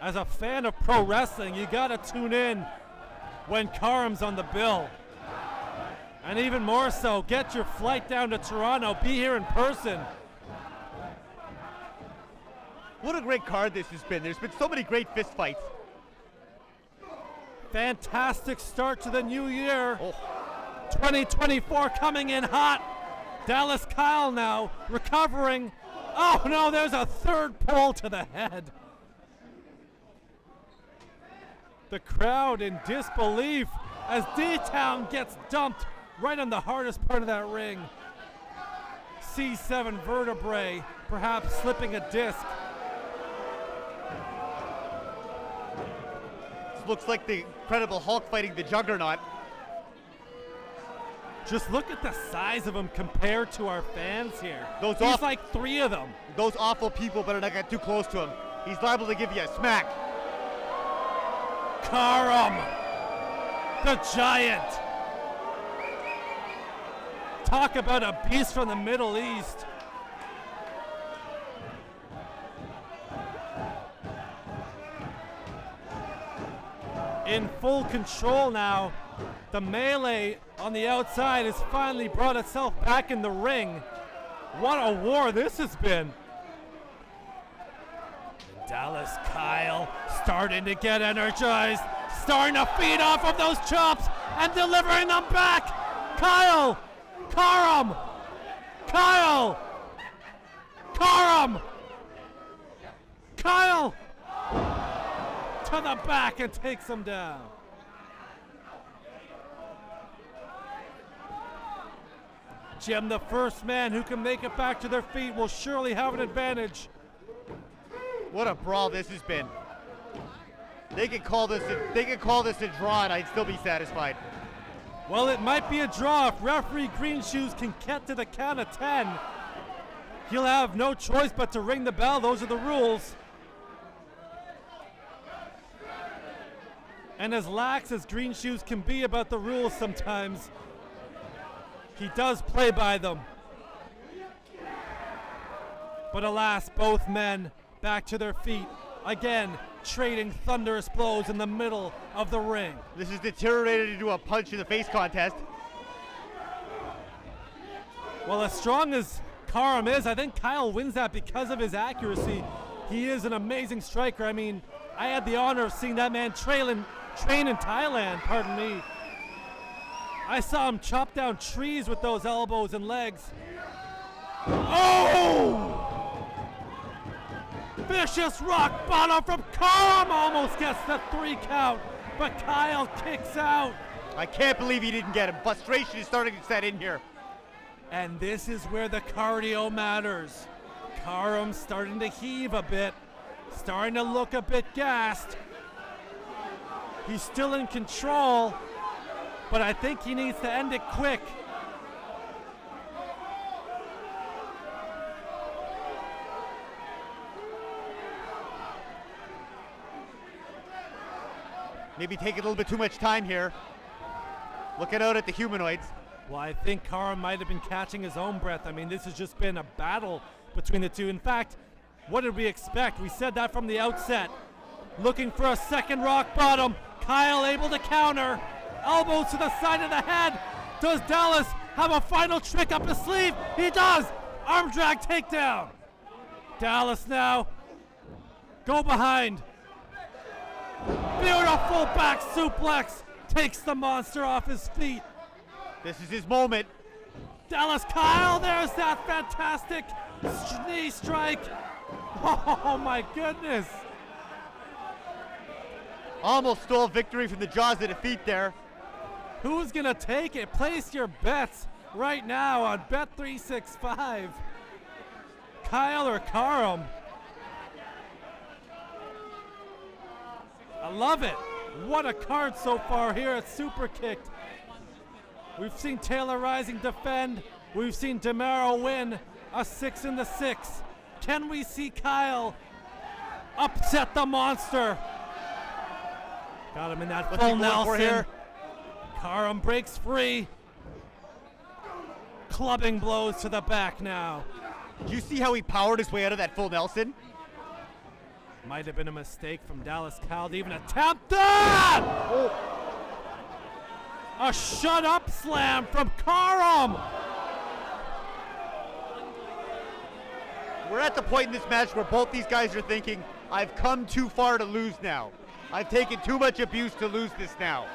as a fan of pro wrestling, you gotta tune in when Karum's on the bill. And even more so, get your flight down to Toronto, be here in person. What a great card this has been. There's been so many great fist fights. Fantastic start to the new year. Oh. 2024 coming in hot. Dallas Kyle now recovering. Oh no, there's a third pull to the head. The crowd in disbelief as D-Town gets dumped right on the hardest part of that ring. C7 vertebrae, perhaps slipping a disc. This looks like the Incredible Hulk fighting the Juggernaut. Just look at the size of him compared to our fans here. There's like 3 of them. Those awful people better not get too close to him. He's liable to give you a smack. Karum, the giant. Talk about a beast from the Middle East. In full control now. The melee on the outside has finally brought itself back in the ring. What a war this has been. Dallas Kyle starting to get energized, starting to feed off of those chops and delivering them back. Kyle, Karum, Kyle, Karum! Kyle! To the back and takes him down. Jim, the first man who can make it back to their feet will surely have an advantage. What a brawl this has been. They could call this a draw and I'd still be satisfied. Well, it might be a draw if referee Green Shoes can get to the count of 10. He'll have no choice but to ring the bell. Those are the rules. And as lax as Green Shoes can be about the rules sometimes, he does play by them. But alas, both men back to their feet, again trading thunderous blows in the middle of the ring. This has deteriorated into a punch in the face contest. Well, as strong as Karum is, I think Kyle wins that because of his accuracy. He is an amazing striker. I mean, I had the honor of seeing that man train in Thailand, pardon me. I saw him chop down trees with those elbows and legs. Oh! Vicious rock bottom from Karum, almost gets the 3 count, but Kyle kicks out. I can't believe he didn't get him. Frustration is starting to set in here. And this is where the cardio matters. Karum's starting to heave a bit, starting to look a bit gassed. He's still in control, but I think he needs to end it quick. Maybe taking a little bit too much time here. Looking out at the humanoids. Well, I think Karum might have been catching his own breath. I mean, this has just been a battle between the two. In fact, what did we expect? We said that from the outset. Looking for a second rock bottom. Kyle able to counter. Elbows to the side of the head. Does Dallas have a final trick up his sleeve? He does! Arm drag takedown. Dallas now. Go behind. Beautiful back suplex. Takes the monster off his feet. This is his moment. Dallas Kyle, there's that fantastic knee strike. Oh my goodness. Almost stole victory from the jaws of defeat there. Who's gonna take it? Place your bets right now on Bet365. Kyle or Karum? I love it. What a card so far here at Superkickd. We've seen Taylor Rising defend. We've seen DeMaro win a 6 in the 6. Can we see Kyle upset the monster? Got him in that full Nelson. Karum breaks free. Clubbing blows to the back now. Did you see how he powered his way out of that full Nelson? Might have been a mistake from Dallas Kyle to even attempt that! Oh. A shut-up slam from Karum! We're at the point in this match where both these guys are thinking, I've come too far to lose now. I've taken too much abuse to lose this now.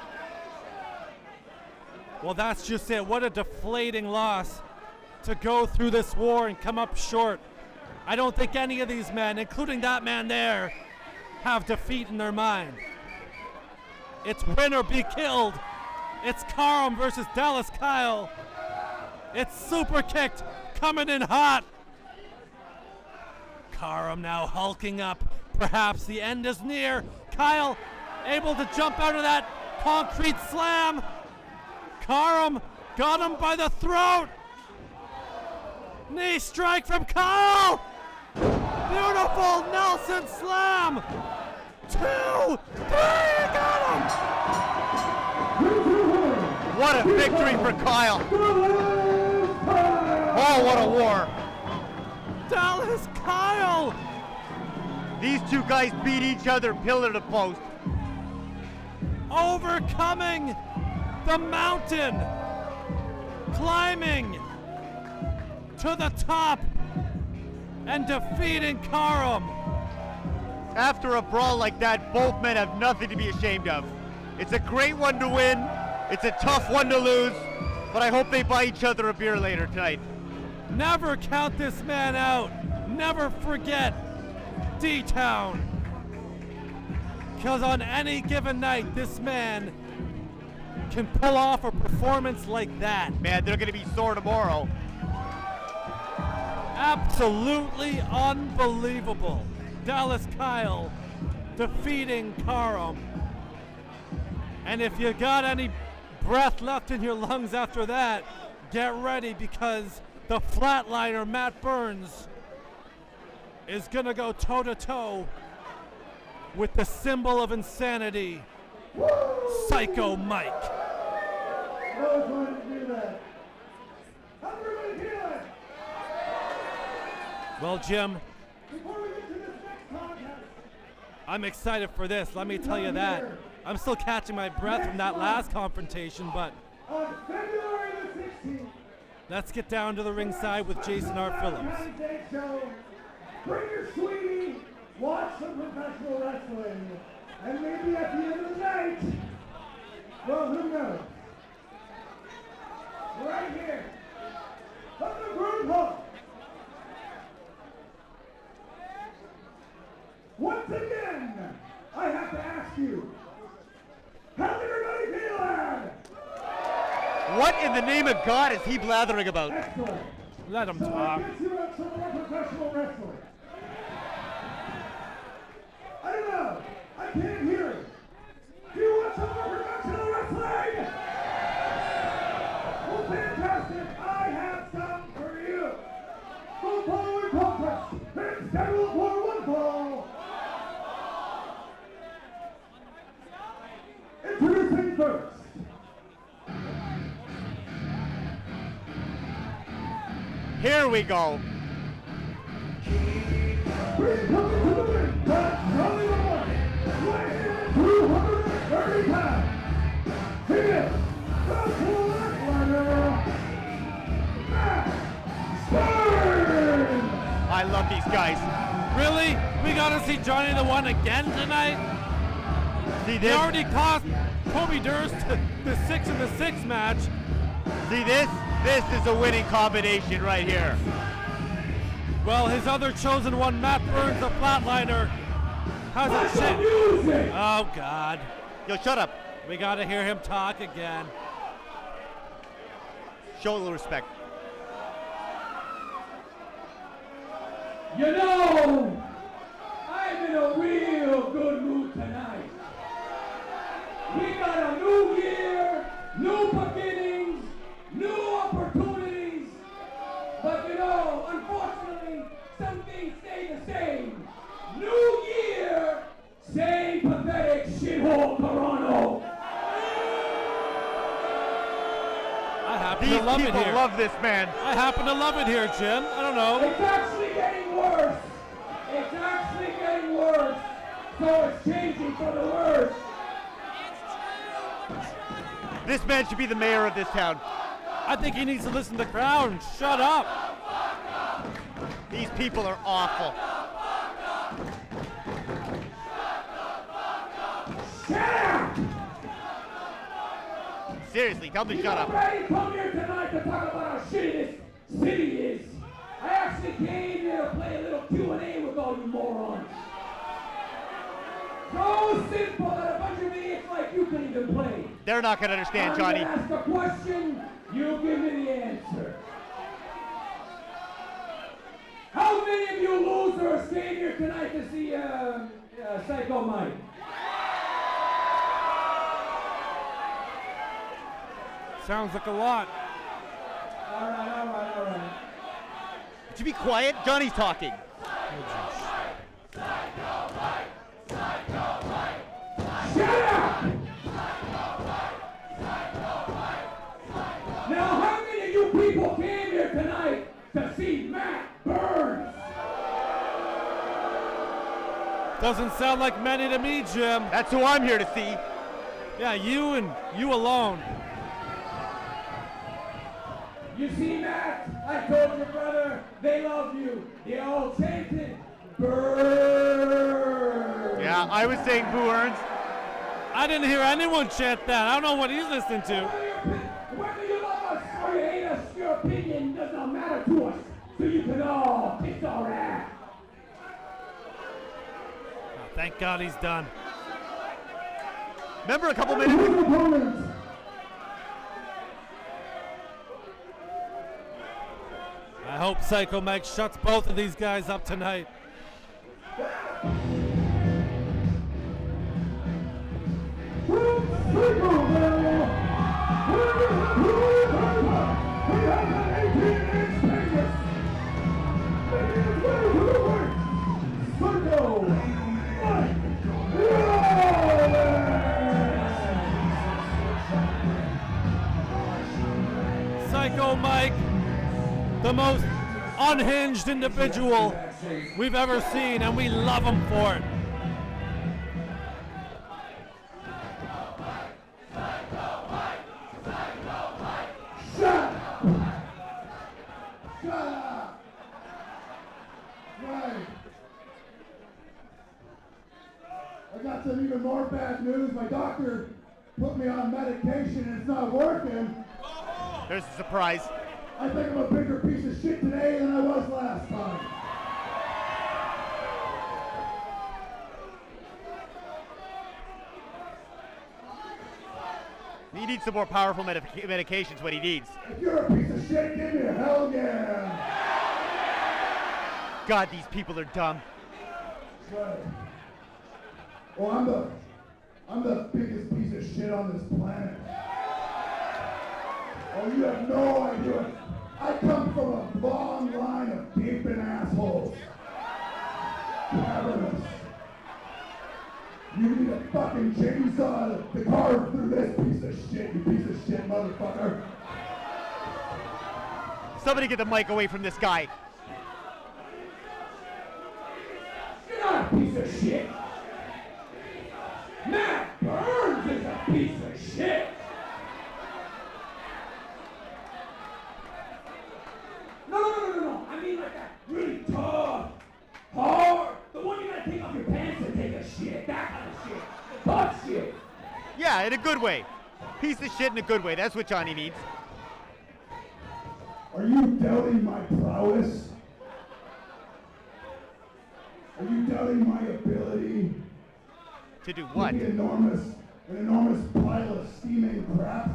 Well, that's just it. What a deflating loss to go through this war and come up short. I don't think any of these men, including that man there, have defeat in their mind. It's win or be killed. It's Karum versus Dallas Kyle. It's Superkickd coming in hot. Karum now hulking up. Perhaps the end is near. Kyle able to jump out of that concrete slam. Karum got him by the throat. Knee strike from Kyle. Beautiful Nelson slam. 2, 3, got him. What a victory for Kyle. Oh, what a war. Dallas Kyle. These two guys beat each other pillar to post. Overcoming the mountain. Climbing to the top and defeating Karum. After a brawl like that, both men have nothing to be ashamed of. It's a great one to win. It's a tough one to lose, but I hope they buy each other a beer later tonight. Never count this man out. never forget D-Town. Because on any given night, this man can pull off a performance like that. Man, they're going to be sore tomorrow. Absolutely unbelievable. Dallas Kyle defeating Karum. And if you got any breath left in your lungs after that, get ready, because the flatliner Matt Burns is gonna go toe-to-toe with the symbol of insanity, Psycho Mike. Always wanted to do that. How's everybody feeling? Well, Jim, Before we get to this next contest, I'm excited for this, let me tell you that. I'm still catching my breath from that last confrontation, but on February the 16th, let's get down to the ringside with Jason R. Phillips. Show. Bring your sweetie, watch some professional wrestling, and maybe at the end of the night, well, who knows? Right here, from the group home. Once again, I have to ask you, how's everybody feeling? What in the name of God is he blathering about? Excellent. Let him So talk. I guess you have some more professional wrestling. I don't know. I can't hear it. Do you want some more professional wrestling? Well, fantastic. I have some for you. The following contest is scheduled for one fall. Introducing first. Here we go. Please come to the ring. That's Charlie Moore. Weighing in 230 pounds. He is the flatliner, Matt Burns. I love these guys. Really? We gotta see Johnny the One again tonight? See He this? already cost Kobe Durst the 6 in the 6 match. See this? This is a winning combination right here. Well, his other chosen one, Matt Burns, the flatliner, has a That's the shit. music. Oh, God. Yo, shut up. We gotta hear him talk again. Show a little respect. You know, I'm in a real good mood tonight. We got a new year, new beginnings, new opportunities. But you know, unfortunately, some things stay the same. New year, same pathetic shithole Toronto. I happen These to love it people here. love this man. I happen to love it here, Jim. I don't know. It's actually getting worse. It's actually getting worse. So it's changing for the worse. This man should be the mayor of this town. I think he needs to listen to the crowd and shut up. These people are awful. Shut up! Seriously, tell me to shut up. Ready to come here tonight to talk about how shitty this city is. I actually came here to play a little Q&A with all you morons. So simple that a bunch of idiots like you can even play. They're not going to understand, I'm Johnny. gonna ask a question, you give me the answer. How many of you losers came here tonight to see Psycho Mike? Sounds like a lot. All right. Would you be quiet? Johnny's talking. Shut up! Now, how many of you people came here tonight to see Matt Burns? Doesn't sound like many to me, Jim. That's who I'm here to see. Yeah, you and you alone. You see, Matt? I told your brother they love you. They all chanted Burns. Yeah, I was saying Boo Earns. I didn't hear anyone chant that. I don't know what he's listening to. Whether you love us or you hate us, your opinion does not matter to us. To so you can all kiss our ass. Oh, thank God he's done. Remember a couple minutes? I hope Psycho Mike shuts both of these guys up tonight. Psycho Mike, the most unhinged individual we've ever seen, and we love him for it. I got some even more bad news. My doctor put me on medication and it's not working. There's a surprise. I think I'm a bigger piece of shit today than I was last time. He needs some more powerful medications, what he needs. If you're a piece of shit, give me a hell yeah. God, these people are dumb. Right. Well, I'm the biggest piece of shit on this planet. Oh, you have no idea. I come from a long line of gaping assholes. Cavernous. You need a fucking chainsaw to carve through this piece of shit, you piece of shit motherfucker. Somebody get the mic away from this guy. You're not a piece of shit. Matt Burns is a piece of shit. No. I mean like that really tough, hard, the one you gotta take off your pants and take a shit, that kind of shit. The tough shit. Yeah, in a good way. Piece of shit in a good way. That's what Johnny needs. Are you doubting my prowess? Are you doubting my ability? To do what? An enormous pile of steaming crap?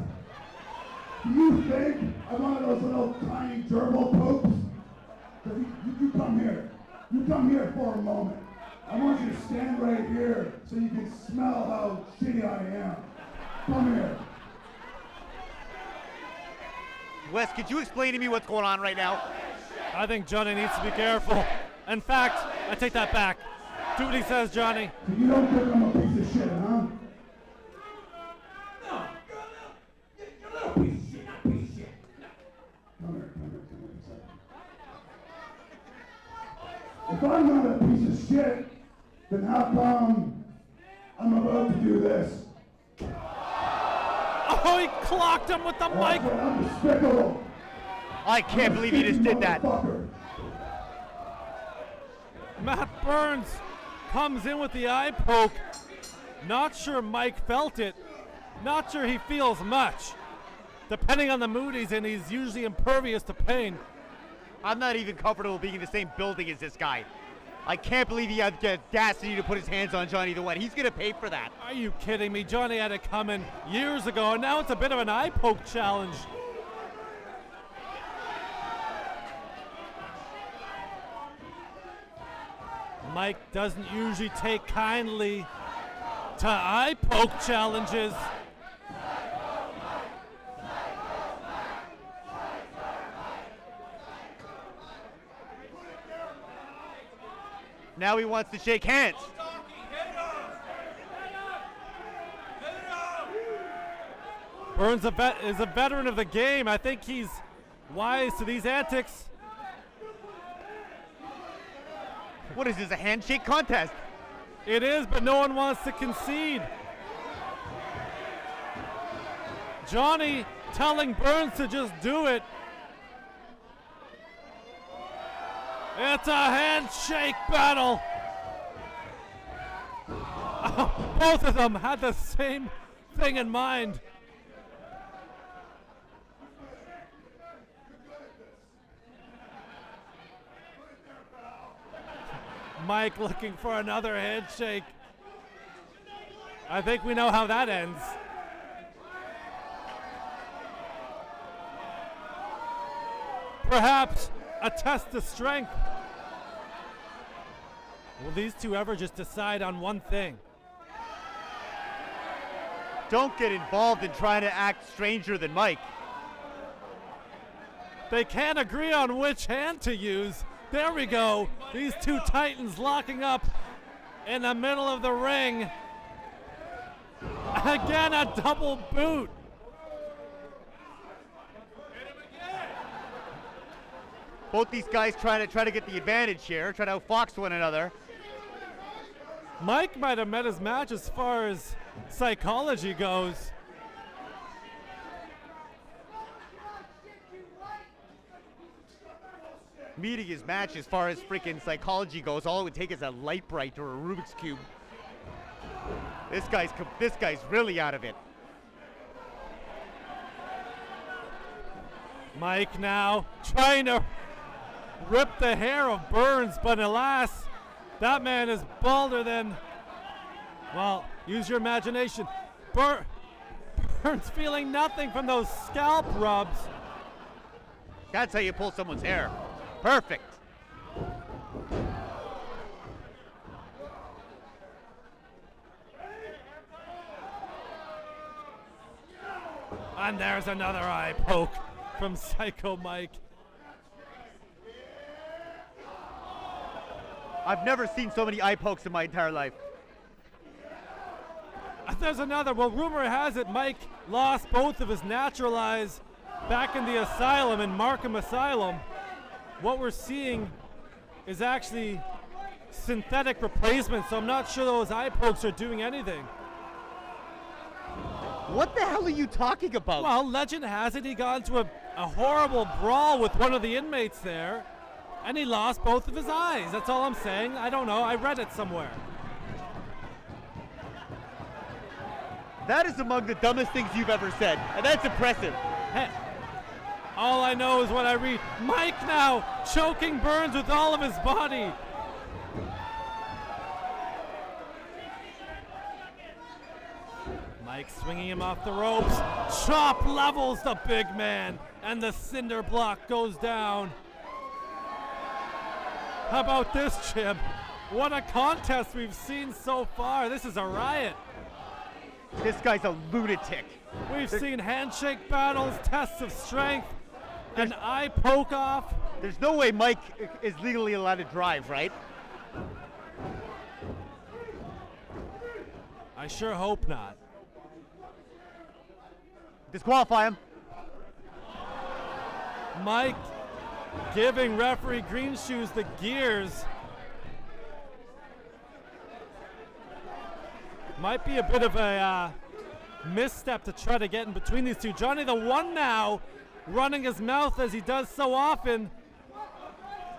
Do you think I'm one of those little tiny gerbil popes? You come here. You come here for a moment. I want you to stand right here so you can smell how shitty I am. Come here. Wes, could you explain to me what's going on right now? I think Johnny needs to be careful. In fact, I take that back. Do what he says, Johnny. So you don't think I'm a piece of shit, huh? No, you're a little piece of shit, not a piece of shit. Come here a second. If I'm not a piece of shit, then how come I'm about to do this? Oh, he clocked him with the mic. I'm despicable. I can't believe he just did that. Matt Burns comes in with the eye poke. Not sure Mike felt it. Not sure he feels much. Depending on the mood he's in, he's usually impervious to pain. I'm not even comfortable being in the same building as this guy. I can't believe he had the audacity to put his hands on Johnny the Wet. He's gonna pay for that. Are you kidding me? Johnny had it coming years ago, and now it's a bit of an eye poke challenge. Mike doesn't usually take kindly to eye poke challenges. Now he wants to shake hands. Burns is a veteran of the game. I think he's wise to these antics. What is this, a handshake contest? It is, but no one wants to concede. Johnny telling Burns to just do it. It's a handshake battle. Both of them had the same thing in mind. Mike looking for another handshake. I think we know how that ends. Perhaps a test of strength. Will these two ever just decide on one thing? Don't get involved in trying to act stranger than Mike. They can't agree on which hand to use. There we go. These two titans locking up in the middle of the ring. Again, a double boot. Both these guys try to get the advantage here, try to outfox one another. Mike might have met his match as far as psychology goes. Meeting his match as far as freaking psychology goes, all it would take is a light bright or a Rubik's Cube. This guy's really out of it. Mike now trying to rip the hair of Burns, but alas, that man is balder than, well, use your imagination. Burns feeling nothing from those scalp rubs. That's how you pull someone's hair. Perfect. And there's another eye poke from Psycho Mike. I've never seen so many eye pokes in my entire life. There's another. Well, rumor has it Mike lost both of his natural eyes back in the asylum, in Markham Asylum. What we're seeing is actually synthetic replacements, so I'm not sure those eye pokes are doing anything. What the hell are you talking about? Well, legend has it he got into a horrible brawl with one of the inmates there, and he lost both of his eyes. That's all I'm saying. I don't know. I read it somewhere. That is among the dumbest things you've ever said, and that's impressive. Hey, all I know is what I read. Mike now choking Burns with all of his body. Mike swinging him off the ropes. Chop levels the big man, and the cinder block goes down. How about this, Jim? What a contest we've seen so far. This is a riot. This guy's a lunatic. We've seen handshake battles, tests of strength, an eye poke off. There's no way Mike is legally allowed to drive, right? I sure hope not. Disqualify him. Mike giving referee Green Shoes the gears. Might be a bit of a misstep to try to get in between these two. Johnny the One now running his mouth as he does so often.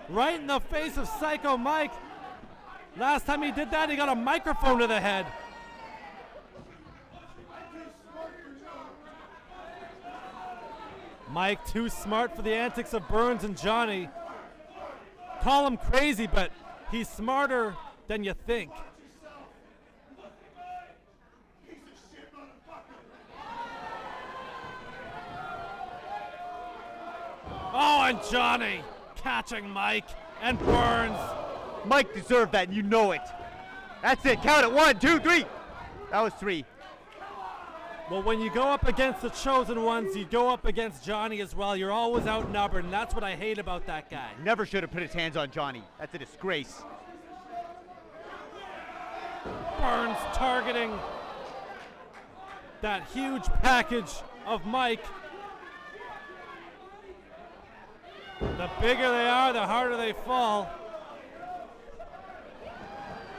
Right in the face of Psycho Mike. Last time he did that, he got a microphone to the head. Mike too smart for the antics of Burns and Johnny. Call him crazy, but he's smarter than you think. Oh, and Johnny catching Mike and Burns. Mike deserved that, and you know it. That's it. Count it. 1, 2, 3. That was 3. Well, when you go up against the chosen ones, you go up against Johnny as well. You're always outnumbered, and that's what I hate about that guy. Never should have put his hands on Johnny. That's a disgrace. Burns targeting that huge package of Mike. The bigger they are, the harder they fall.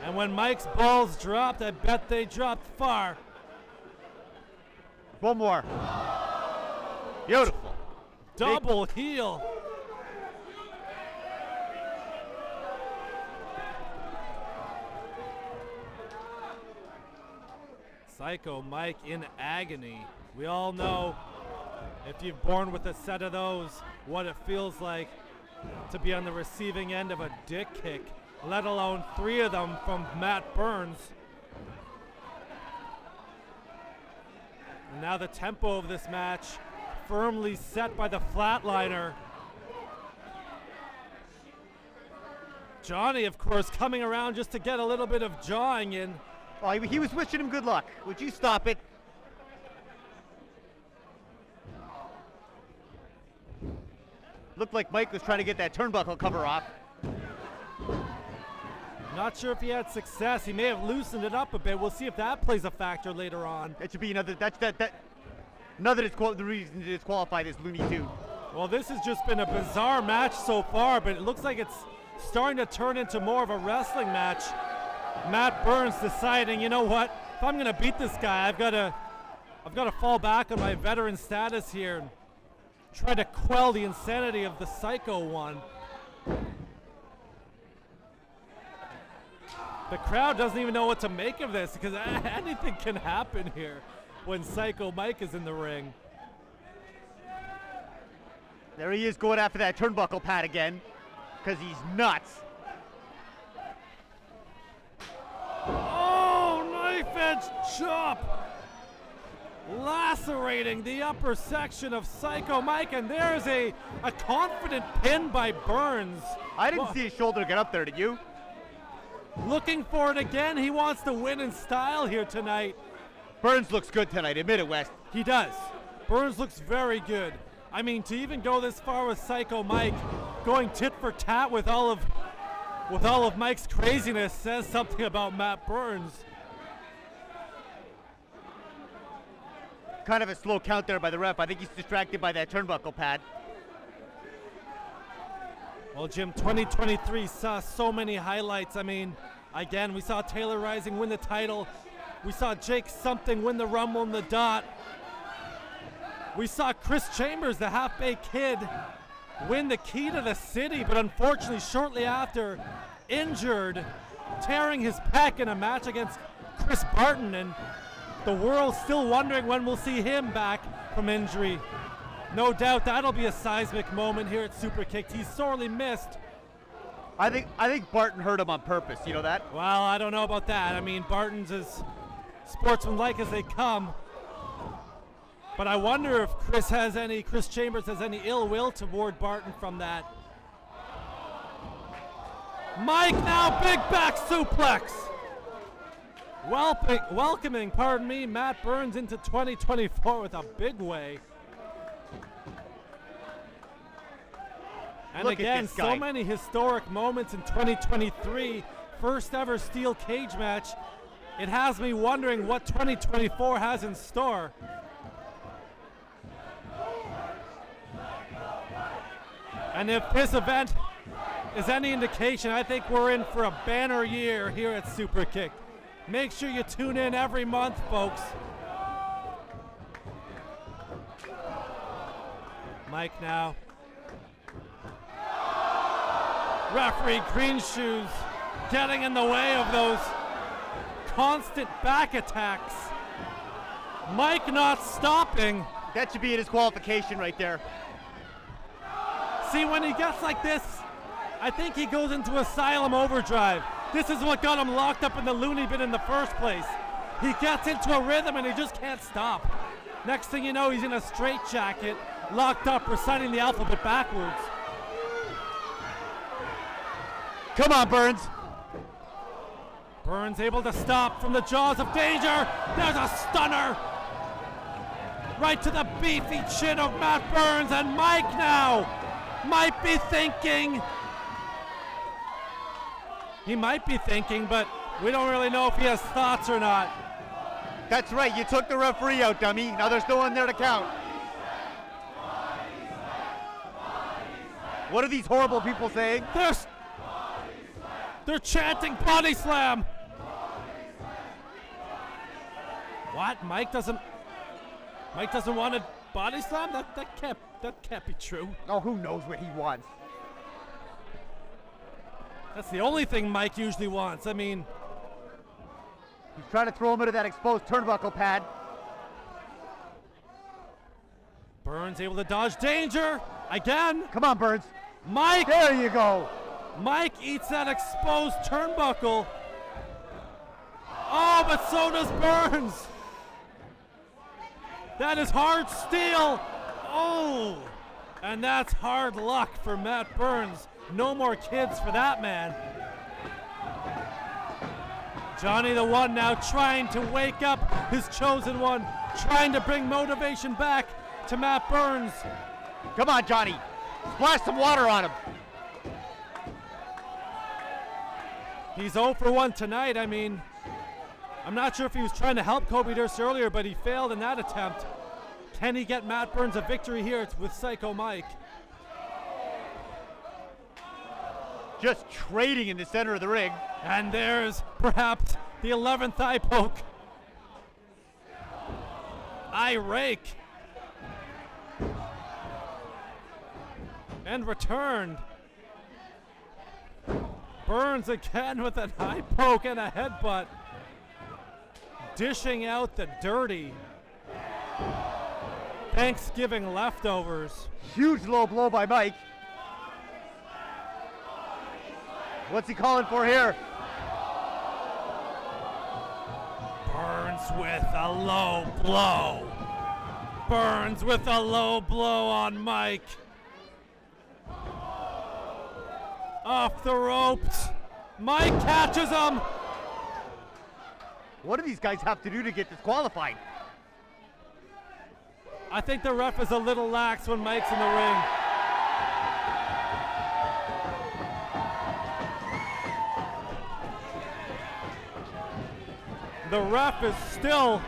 And when Mike's balls dropped, I bet they dropped far. One more. Beautiful. Double heel. Psycho Mike in agony. We all know, if you've born with a set of those, what it feels like to be on the receiving end of a dick kick let alone 3 of them from Matt Burns. And now the tempo of this match firmly set by the flatliner. Johnny, of course, coming around just to get a little bit of jawing in. Oh, he was wishing him good luck. Would you stop it? Looked like Mike was trying to get that turnbuckle cover off. Not sure if he had success. He may have loosened it up a bit. We'll see if that plays a factor later on. That should be another the reason to disqualify this Looney Tune. Well, this has just been a bizarre match so far, but it looks like it's starting to turn into more of a wrestling match. Matt Burns deciding, you know what? If I'm going to beat this guy, I've got to fall back on my veteran status here and try to quell the insanity of the Psycho one. The crowd doesn't even know what to make of this because anything can happen here when Psycho Mike is in the ring. There he is going after that turnbuckle pad again because he's nuts. Oh, knife edge chop! Lacerating the upper section of Psycho Mike, and there's a confident pin by Burns. I didn't see his shoulder get up there, did you? Looking for it again. He wants to win in style here tonight. Burns looks good tonight, admit it, West. He does. Burns looks very good. I mean, to even go this far with Psycho Mike, going tit for tat with all of Mike's craziness says something about Matt Burns. Kind of a slow count there by the ref. I think he's distracted by that turnbuckle pad. Well, Jim, 2023 saw so many highlights. I mean, again, we saw Taylor Rising win the title. We saw Jake Something win the Rumble and the Dot. We saw Chris Chambers, the half-baked kid, win the key to the city, but unfortunately, shortly after, injured, tearing his pec in a match against Chris Barton, and the world's still wondering when we'll see him back from injury. No doubt that'll be a seismic moment here at Superkickd. He's sorely missed. I think Barton hurt him on purpose. You know that? Well, I don't know about that. I mean, Barton's as sportsmanlike as they come. But I wonder if Chris Chambers has any ill will toward Barton from that. Mike now, big back suplex. Welcoming, Matt Burns into 2024 with a big way. And Look again, at this guy. so many historic moments in 2023. First ever steel cage match. It has me wondering what 2024 has in store. And if this event is any indication, I think we're in for a banner year here at Superkickd. Make sure you tune in every month, folks. Mike now. Referee Green Shoes getting in the way of those constant back attacks. Mike not stopping. That should be a disqualification right there. See, when he gets like this, I think he goes into asylum overdrive. This is what got him locked up in the loony bin in the first place. He gets into a rhythm and he just can't stop. Next thing you know, he's in a straitjacket, locked up, reciting the alphabet backwards. Come on, Burns. Burns able to stop from the jaws of danger. There's a stunner. Right to the beefy chin of Matt Burns, and Mike now might be thinking. He might be thinking, but we don't really know if he has thoughts or not. That's right, you took the referee out, dummy. Now there's no one there to count. What are these horrible people saying? They're chanting body slam. What? Mike doesn't want a body slam? That can't be true. Oh, who knows what he wants? That's the only thing Mike usually wants. I mean, he's trying to throw him into that exposed turnbuckle pad. Burns able to dodge danger again. Come on, Burns. Mike. There you go. Mike eats that exposed turnbuckle. Oh, but so does Burns. That is hard steel. Oh, and that's hard luck for Matt Burns. No more kids for that man. Johnny the One now trying to wake up his chosen one, trying to bring motivation back to Matt Burns. Come on, Johnny. Splash some water on him. He's 0 for 1 tonight. I mean, I'm not sure if he was trying to help Kobe Durst earlier, but he failed in that attempt. Can he get Matt Burns a victory here with Psycho Mike? Just trading in the center of the ring. And there's perhaps the 11th eye poke. Eye rake. And returned. Burns again with an eye poke and a headbutt. Dishing out the dirty Thanksgiving leftovers. Huge low blow by Mike. What's he calling for here? Burns with a low blow. Burns with a low blow on Mike. Off the ropes. Mike catches him. What do these guys have to do to get disqualified? I think the ref is a little lax when Mike's in the ring. The ref is still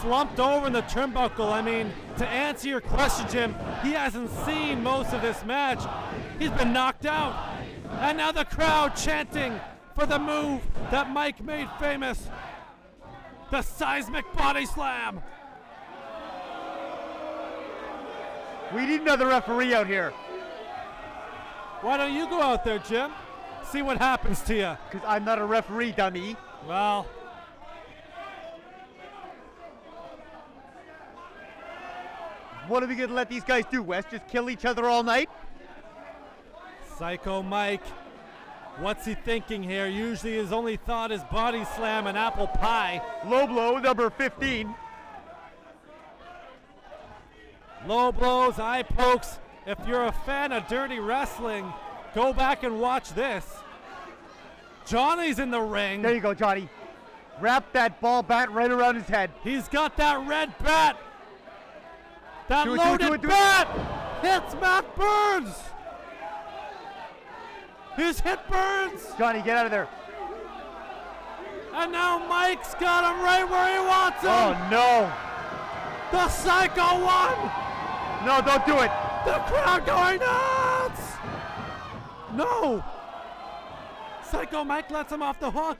slumped over in the turnbuckle. I mean, to answer your question, Jim, he hasn't seen most of this match. He's been knocked out. And now the crowd chanting for the move that Mike made famous. The seismic body slam. We need another referee out here. Why don't you go out there, Jim? See what happens to you. Because I'm not a referee, dummy. Well, what are we going to let these guys do, Wes? Just kill each other all night? Psycho Mike, what's he thinking here? Usually his only thought is body slam and apple pie. Low blow, number 15. Low blows, eye pokes. If you're a fan of dirty wrestling, go back and watch this. Johnny's in the ring. There you go, Johnny. Wrap that ball bat right around his head. He's got that red bat. That Do it, loaded bat hits Matt Burns. He's hit Burns. Johnny, get out of there. And now Mike's got him right where he wants him. Oh, no. The Psycho One. No, don't do it. The crowd going nuts. No. Psycho Mike lets him off the hook.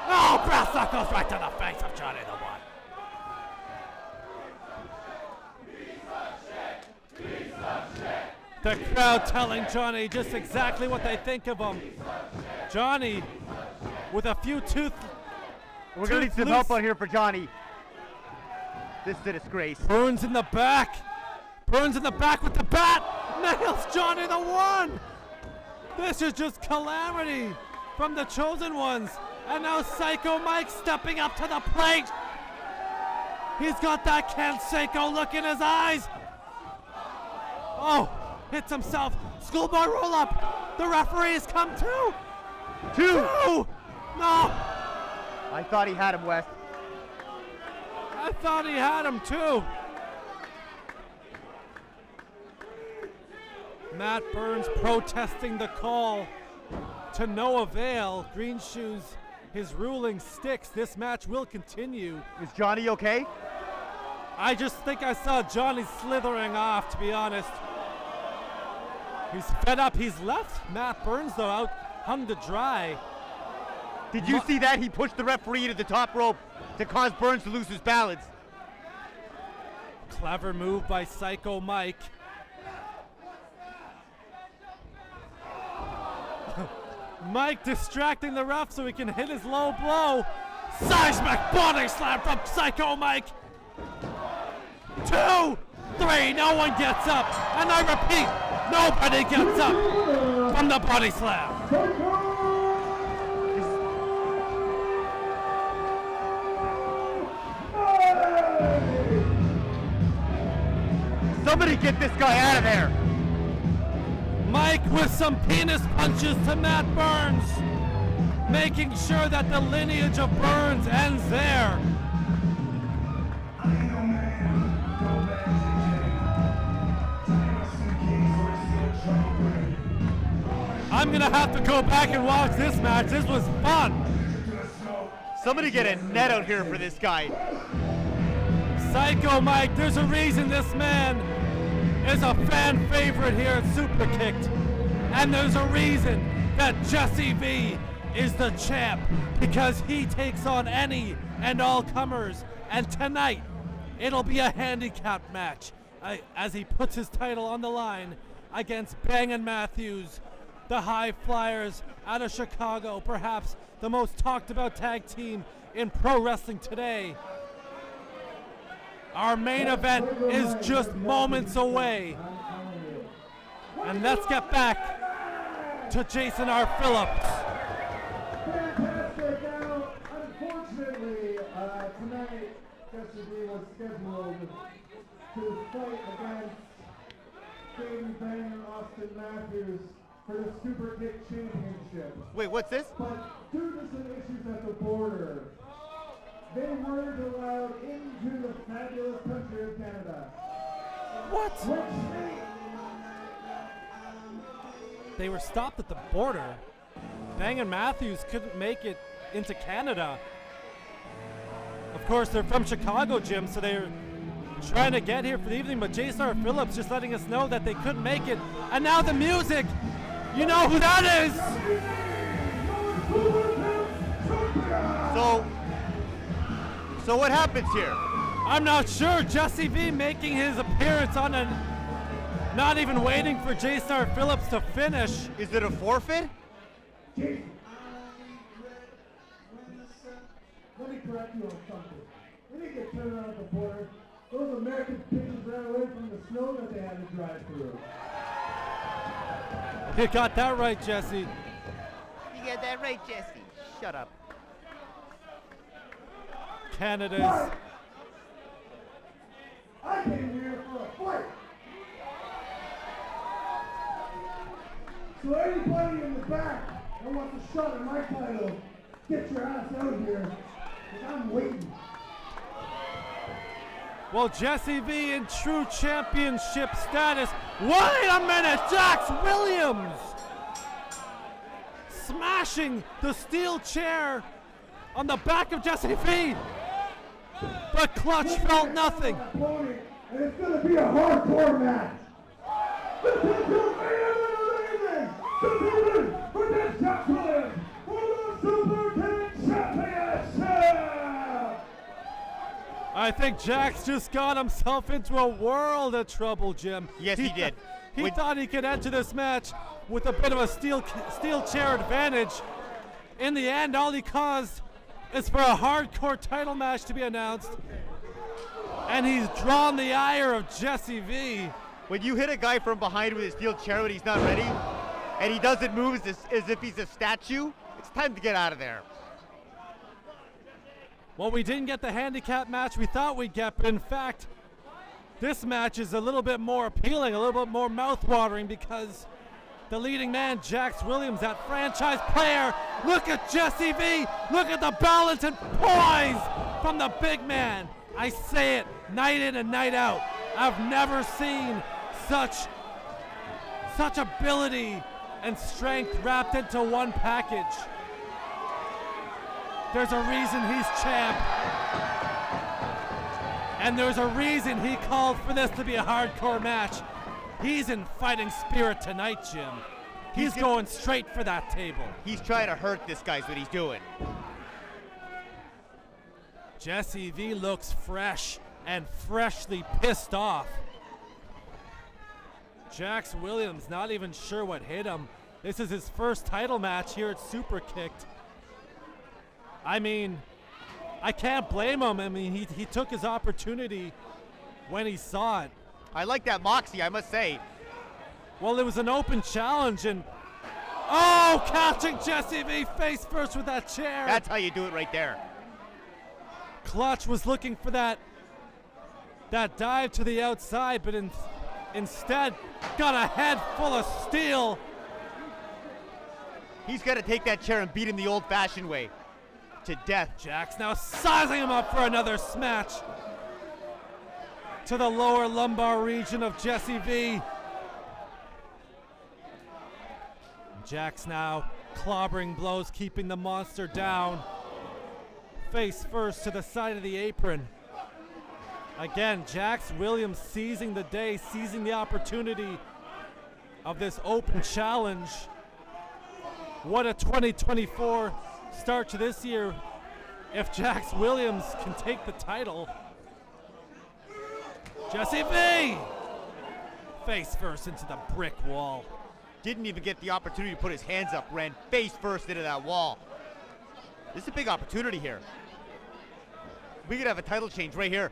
Oh, brass knuckles right to the face of Johnny the One. The crowd telling Johnny just exactly what they think of him. Johnny with a few We're going to need some help out here for Johnny. This is a disgrace. Burns in the back. Burns in the back with the bat. Nails Johnny the One. This is just calamity from the chosen ones. And now Psycho Mike stepping up to the plate. He's got that Ken Seiko look in his eyes. Oh, hits himself. Schoolboy roll up. The referees come too. Two. No. I thought he had him, Wes. I thought he had him too. Matt Burns protesting the call to no avail. Green Shoes, his ruling sticks. This match will continue. Is Johnny okay? I just think I saw Johnny slithering off, to be honest. He's fed up. He's left Matt Burns, though, out hung to dry. Did you see that? He pushed the referee to the top rope to cause Burns to lose his balance. Clever move by Psycho Mike. Mike distracting the ref so he can hit his low blow. Seismic body slam from Psycho Mike. 2, 3, no one gets up. And I repeat, nobody gets up. from the body slam. Somebody get this guy out of there. Mike with some penis punches to Matt Burns, making sure that the lineage of Burns ends there. I'm gonna have to go back and watch this match. This was fun. Somebody get a net out here for this guy. Psycho Mike, there's a reason this man is a fan favorite here at Superkickd. And there's a reason that Jesse V is the champ, because he takes on any and all comers. And tonight, it'll be a handicap match as he puts his title on the line against Bang & Matthews, the High Flyers out of Chicago, perhaps the most talked about tag team in pro wrestling today. Our main event is just moments away. And let's get back to Jason R. Phillips. Fantastic. Now, unfortunately, tonight, Jesse V was scheduled to fight against King Bang and Austin Matthews for the Superkickd Championship. Wait, what's this? But due to some issues at the border, they weren't allowed into the fabulous country of Canada. What? Which They were stopped at the border. Bang & Matthews couldn't make it into Canada. Of course, they're from Chicago, Jim, so they're trying to get here for the evening, but Jason R. Phillips just letting us know that they couldn't make it. And now the music! You know who that is! So what happens here? I'm not sure. Jesse V making his appearance on a... Not even waiting for Jason R. Phillips to finish. Is it a forfeit? Jason, let me correct you on something. We didn't get turned around at the border. Those American pigeons ran away from the snow that they had to drive through. You got that right, Jesse. You got that right, Jesse. Shut up. Canada's... But I came here for a fight. So anybody in the back that wants a shot at my title, get your ass out here, because I'm waiting. Well, Jesse V in true championship status. Wait a minute, Jax Williams! Smashing the steel chair on the back of Jesse V. But Clutch felt nothing. And it's going to be a hardcore match. This is your main event of the evening. Competing for this Jax Williams for the Superkickd Championship. I think Jax just got himself into a world of trouble, Jim. Yes, he did. He thought he could enter this match with a bit of a steel chair advantage. In the end, all he caused is for a hardcore title match to be announced. And he's drawn the ire of Jesse V. When you hit a guy from behind with a steel chair when he's not ready, and he doesn't move as if he's a statue, it's time to get out of there. Well, we didn't get the handicap match we thought we'd get, but in fact, this match is a little bit more appealing, a little bit more mouth-watering, because the leading man, Jax Williams, that franchise player, look at Jesse V, look at the balance and poise from the big man. I say it night in and night out. I've never seen such ability and strength wrapped into one package. There's a reason he's champ. And there's a reason he called for this to be a hardcore match. He's in fighting spirit tonight, Jim. He's going straight for that table. He's trying to hurt this guy's what he's doing. Jesse V looks fresh and freshly pissed off. Jax Williams not even sure what hit him. This is his first title match here at Superkickd. I mean, I can't blame him. I mean, he took his opportunity when he saw it. I like that moxie, I must say. Well, it was an open challenge, and Oh, catching Jesse V face first with that chair. That's how you do it right there. Clutch was looking for that dive to the outside, but instead got a head full of steel. He's got to take that chair and beat him the old-fashioned way. To death. Jax now sizing him up for another smash to the lower lumbar region of Jesse V. Jax now clobbering blows, keeping the monster down. Face first to the side of the apron. Again, Jax Williams seizing the day, seizing the opportunity of this open challenge. What a 2024 start to this year if Jax Williams can take the title. Jesse V! Face first into the brick wall. Didn't even get the opportunity to put his hands up, ran face first into that wall. This is a big opportunity here. We could have a title change right here.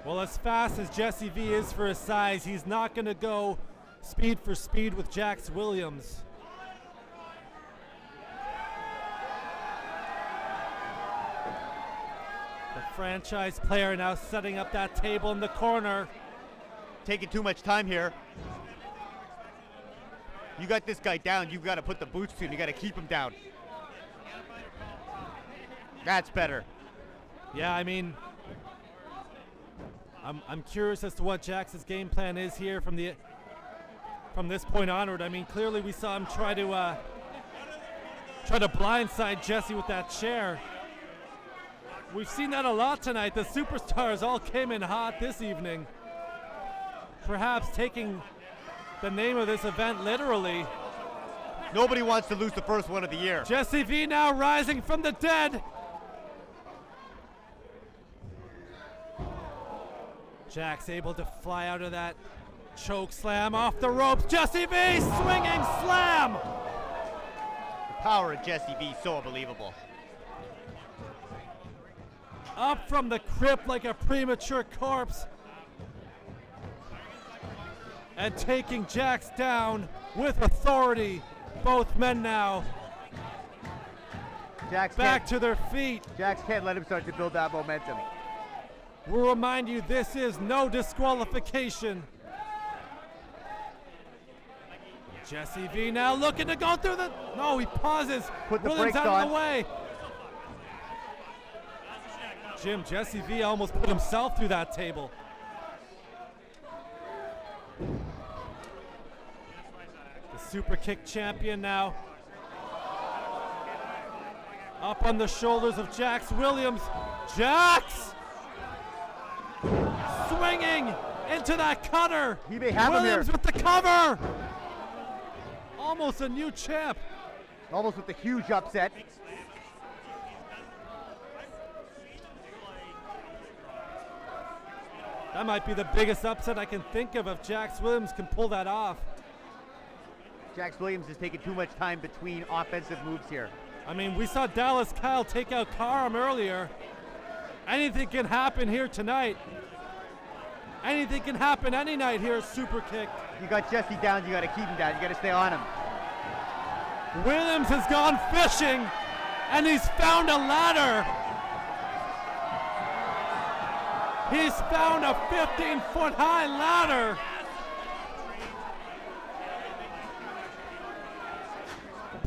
Well, as fast as Jesse V is for his size, he's not going to go speed for speed with Jax Williams. The franchise player now setting up that table in the corner. Taking too much time here. You got this guy down, you've got to put the boots to him, you got to keep him down. That's better. Yeah, I mean, I'm curious as to what Jax's game plan is here from this point onward. I mean, clearly we saw him try to blindside Jesse with that chair. We've seen that a lot tonight. The superstars all came in hot this evening. Perhaps taking the name of this event literally. Nobody wants to lose the first one of the year. Jesse V now rising from the dead. Jax able to fly out of that choke slam off the ropes. Jesse V swinging slam. The power of Jesse V, so unbelievable. Up from the crypt like a premature corpse. And taking Jax down with authority. Both men now back to their feet. Jax can't let him start to build that momentum. We'll remind you, this is no disqualification. Jesse V now looking to go through the... No, he pauses. Put the Williams brakes out on. of the way. Jesse V almost put himself through that table. The Superkickd champion now. Up on the shoulders of Jax Williams. Jax! Swinging into that cutter. He may have Williams him here. with the cover. Almost a new champ. Almost with the huge upset. That might be the biggest upset I can think of if Jax Williams can pull that off. Jax Williams has taken too much time between offensive moves here. I mean, we saw Dallas Kyle take out Karum earlier. Anything can happen here tonight. Anything can happen any night here at Superkickd. You got Jesse down, you got to keep him down, you got to stay on him. Williams has gone fishing, and he's found a ladder. He's found a 15-foot high ladder.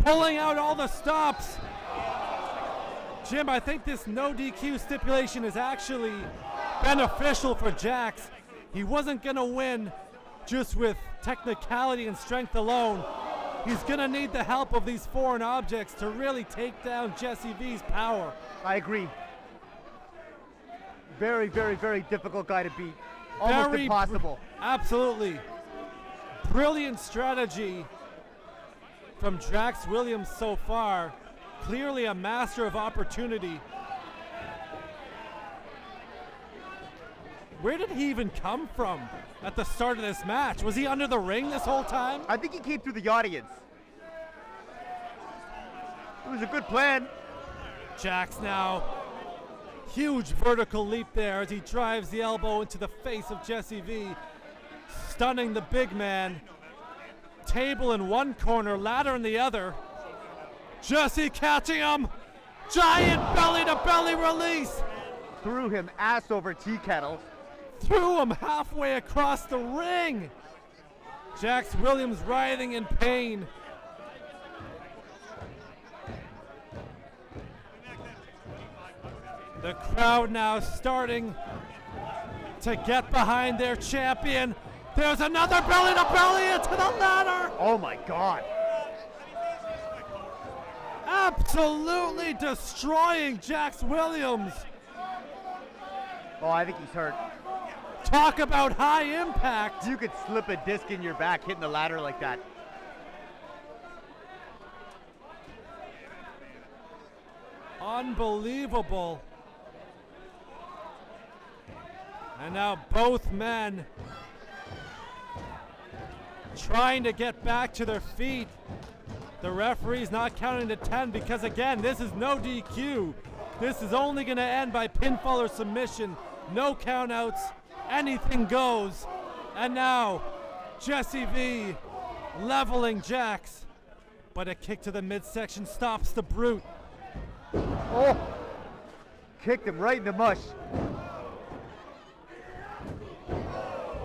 Pulling out all the stops. Jim, I think this no DQ stipulation is actually beneficial for Jax. He wasn't going to win just with technicality and strength alone. He's going to need the help of these foreign objects to really take down Jesse V's power. I agree. Very, very, very difficult guy to beat. Almost impossible. Absolutely. Brilliant strategy from Jax Williams so far. Clearly a master of opportunity. Where did he even come from at the start of this match? Was he under the ring this whole time? I think he came through the audience. It was a good plan. Jax now. Huge vertical leap there as he drives the elbow into the face of Jesse V. Stunning the big man. Table in one corner, ladder in the other. Jesse catching him. Giant belly-to-belly release. Threw him ass over tea kettle. Threw him halfway across the ring. Jax Williams writhing in pain. The crowd now starting to get behind their champion. There's another belly-to-belly into the ladder. Oh my God. Absolutely destroying Jax Williams. Oh, I think he's hurt. Talk about high impact. You could slip a disc in your back hitting the ladder like that. Unbelievable. And now both men trying to get back to their feet. The referee's not counting to 10 because, again, this is no DQ. This is only going to end by pinfall or submission. No countouts. Anything goes. And now Jesse V leveling Jax. But a kick to the midsection stops the brute. Oh! Kicked him right in the mush.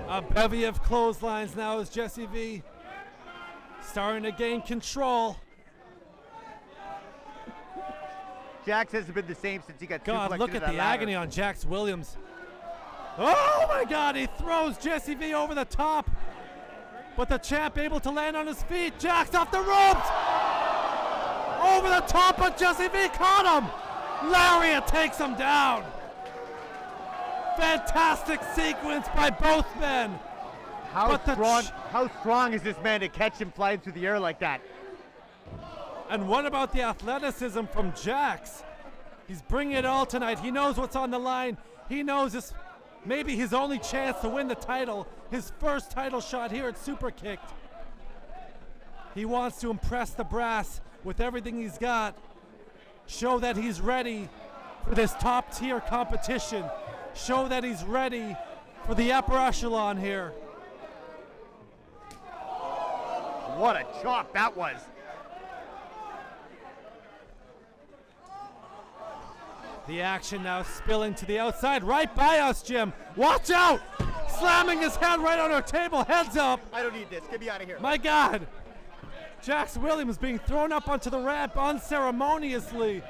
A bevy of clotheslines now as Jesse V starting to gain control. Jax hasn't been the same since he got God, suplexed look into at that the ladder. agony on Jax Williams. Oh my God, he throws Jesse V over the top. But the champ able to land on his feet. Jax off the ropes. Over the top, but Jesse V caught him. Lariat takes him down. Fantastic sequence by both men. How strong is this man to catch him flying through the air like that? And what about the athleticism from Jax? He's bringing it all tonight. He knows what's on the line. He knows this maybe his only chance to win the title. His first title shot here at Superkickd. He wants to impress the brass with everything he's got. Show that he's ready for this top tier competition. Show that he's ready for the upper echelon here. What a chop that was. The action now spilling to the outside, right by us, Jim. Watch out! Slamming his head right on our table, heads up. I don't need this. Get me out of here. My God. Jax Williams being thrown up onto the ramp unceremoniously.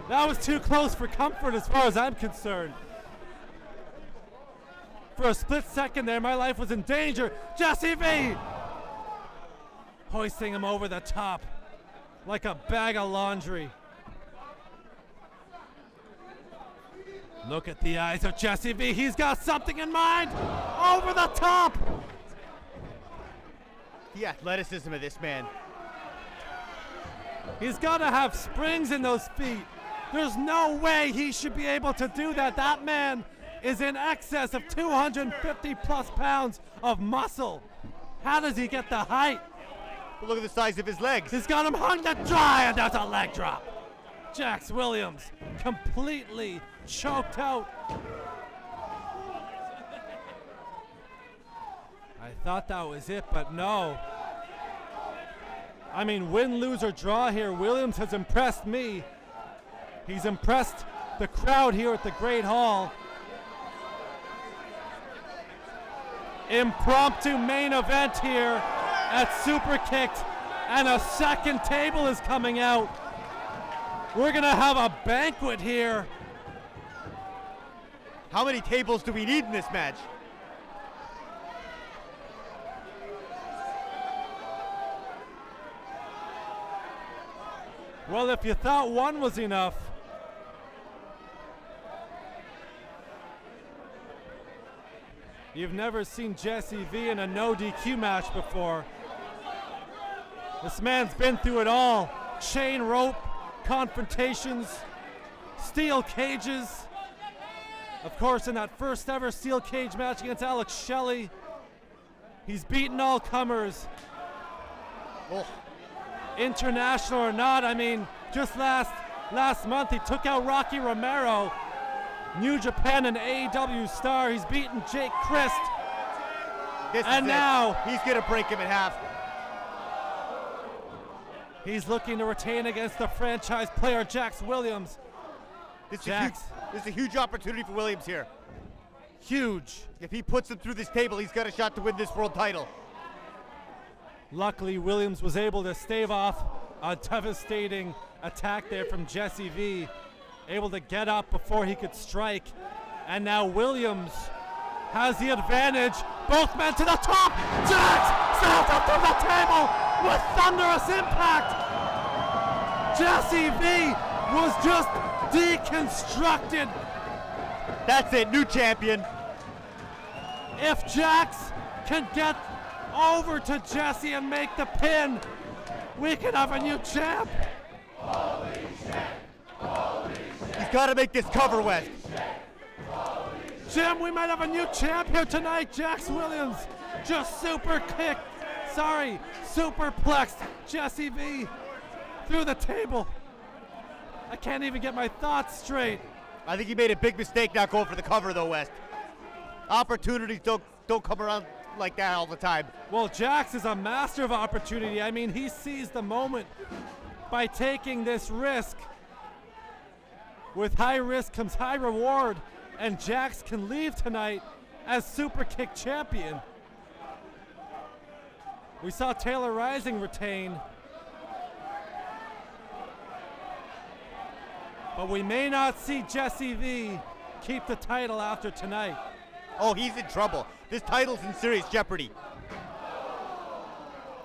That was too close for comfort as far as I'm concerned. For a split second there, my life was in danger. Jesse V! Hoisting him over the top like a bag of laundry. Look at the eyes of Jesse V. He's got something in mind. Over the top. The athleticism of this man. He's got to have springs in those feet. There's no way he should be able to do that. That man is in excess of 250 plus pounds of muscle. How does he get the height? Look at the size of his legs. He's got him hung to dry, and that's a leg drop. Jax Williams completely choked out. I thought that was it, but no. I mean, win, lose, or draw here, Williams has impressed me. He's impressed the crowd here at the Great Hall. Impromptu main event here at Superkickd, and a second table is coming out. We're gonna have a banquet here. How many tables do we need in this match? Well, if you thought one was enough, you've never seen Jesse V in a no DQ match before. This man's been through it all. Chain rope, confrontations, steel cages. Of course, in that first ever steel cage match against Alex Shelley, he's beaten all comers. Oh. International or not, I mean, just last month he took out Rocky Romero, New Japan and AEW star. He's beaten Jake Christ. This and is it. now He's gonna break him in half. He's looking to retain against the franchise player, Jax Williams. This Jax. is a huge opportunity for Williams here. Huge. If he puts him through this table, he's got a shot to win this world title. Luckily, Williams was able to stave off a devastating attack there from Jesse V. Able to get up before he could strike. And now Williams has the advantage. Both men to the top. Jax sails up from the table with thunderous impact. Jesse V was just deconstructed. That's it, new champion. If Jax can get over to Jesse and make the pin, we can have a new champ. He's got to make this cover, West. Jim, we might have a new champ here tonight. Jax Williams just superplexed Jesse V through the table. I can't even get my thoughts straight. I think he made a big mistake not going for the cover, though, West. Opportunities don't come around like that all the time. Well, Jax is a master of opportunity. I mean, he seized the moment by taking this risk. With high risk comes high reward, and Jax can leave tonight as Superkick'd champion. We saw Taylor Rising retain, but we may not see Jesse V keep the title after tonight. Oh, he's in trouble. This title's in serious jeopardy.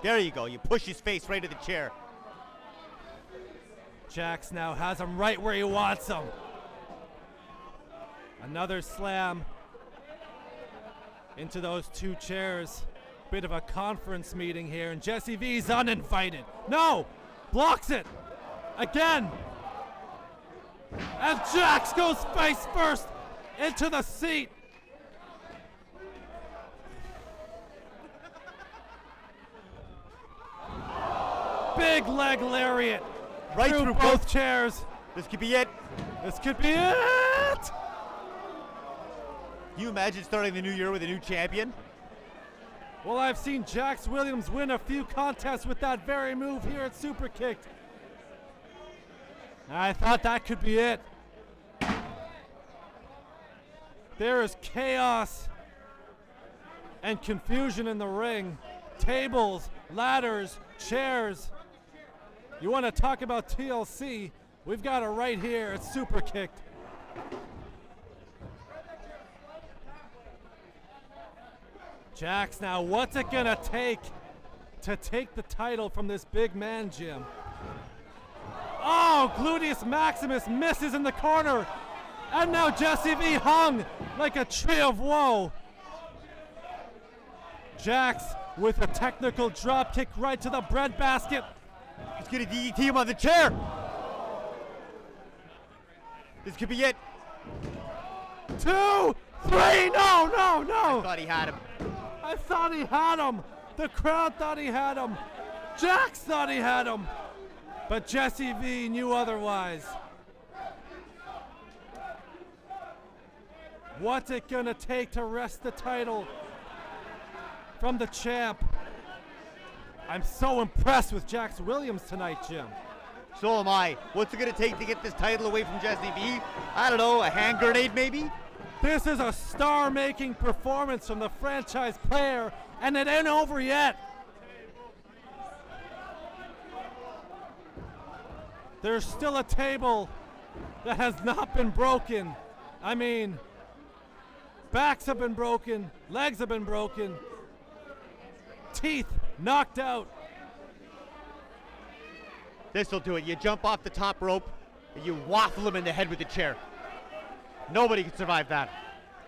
There you go. You push his face right to the chair. Jax now has him right where he wants him. Another slam into those two chairs. Bit of a conference meeting here, and Jesse V's uninvited. No! Blocks it! Again! And Jax goes face first into the seat. Big leg lariat Right through through both chairs. This could be it. This could be it! Can you imagine starting the new year with a new champion? Well, I've seen Jax Williams win a few contests with that very move here at Superkick'd. I thought that could be it. There is chaos and confusion in the ring. Tables, ladders, chairs. You want to talk about TLC? We've got it right here at Superkick'd. Jax now, what's it gonna take to take the title from this big man, Jim? Oh, gluteus maximus misses in the corner. And now Jesse V hung like a tree of woe. Jax with a technical drop kick right to the breadbasket. He's gonna DDT him on the chair. This could be it. 2, 3, no! I thought he had him. I thought he had him. The crowd thought he had him. Jax thought he had him. But Jesse V knew otherwise. What's it gonna take to wrest the title from the champ? I'm so impressed with Jax Williams tonight, Jim. So am I. What's it gonna take to get this title away from Jesse V? I don't know, a hand grenade maybe? This is a star-making performance from the franchise player, and it ain't over yet. There's still a table that has not been broken. I mean, backs have been broken, legs have been broken, teeth knocked out. This'll do it. You jump off the top rope and you waffle him in the head with the chair. Nobody can survive that.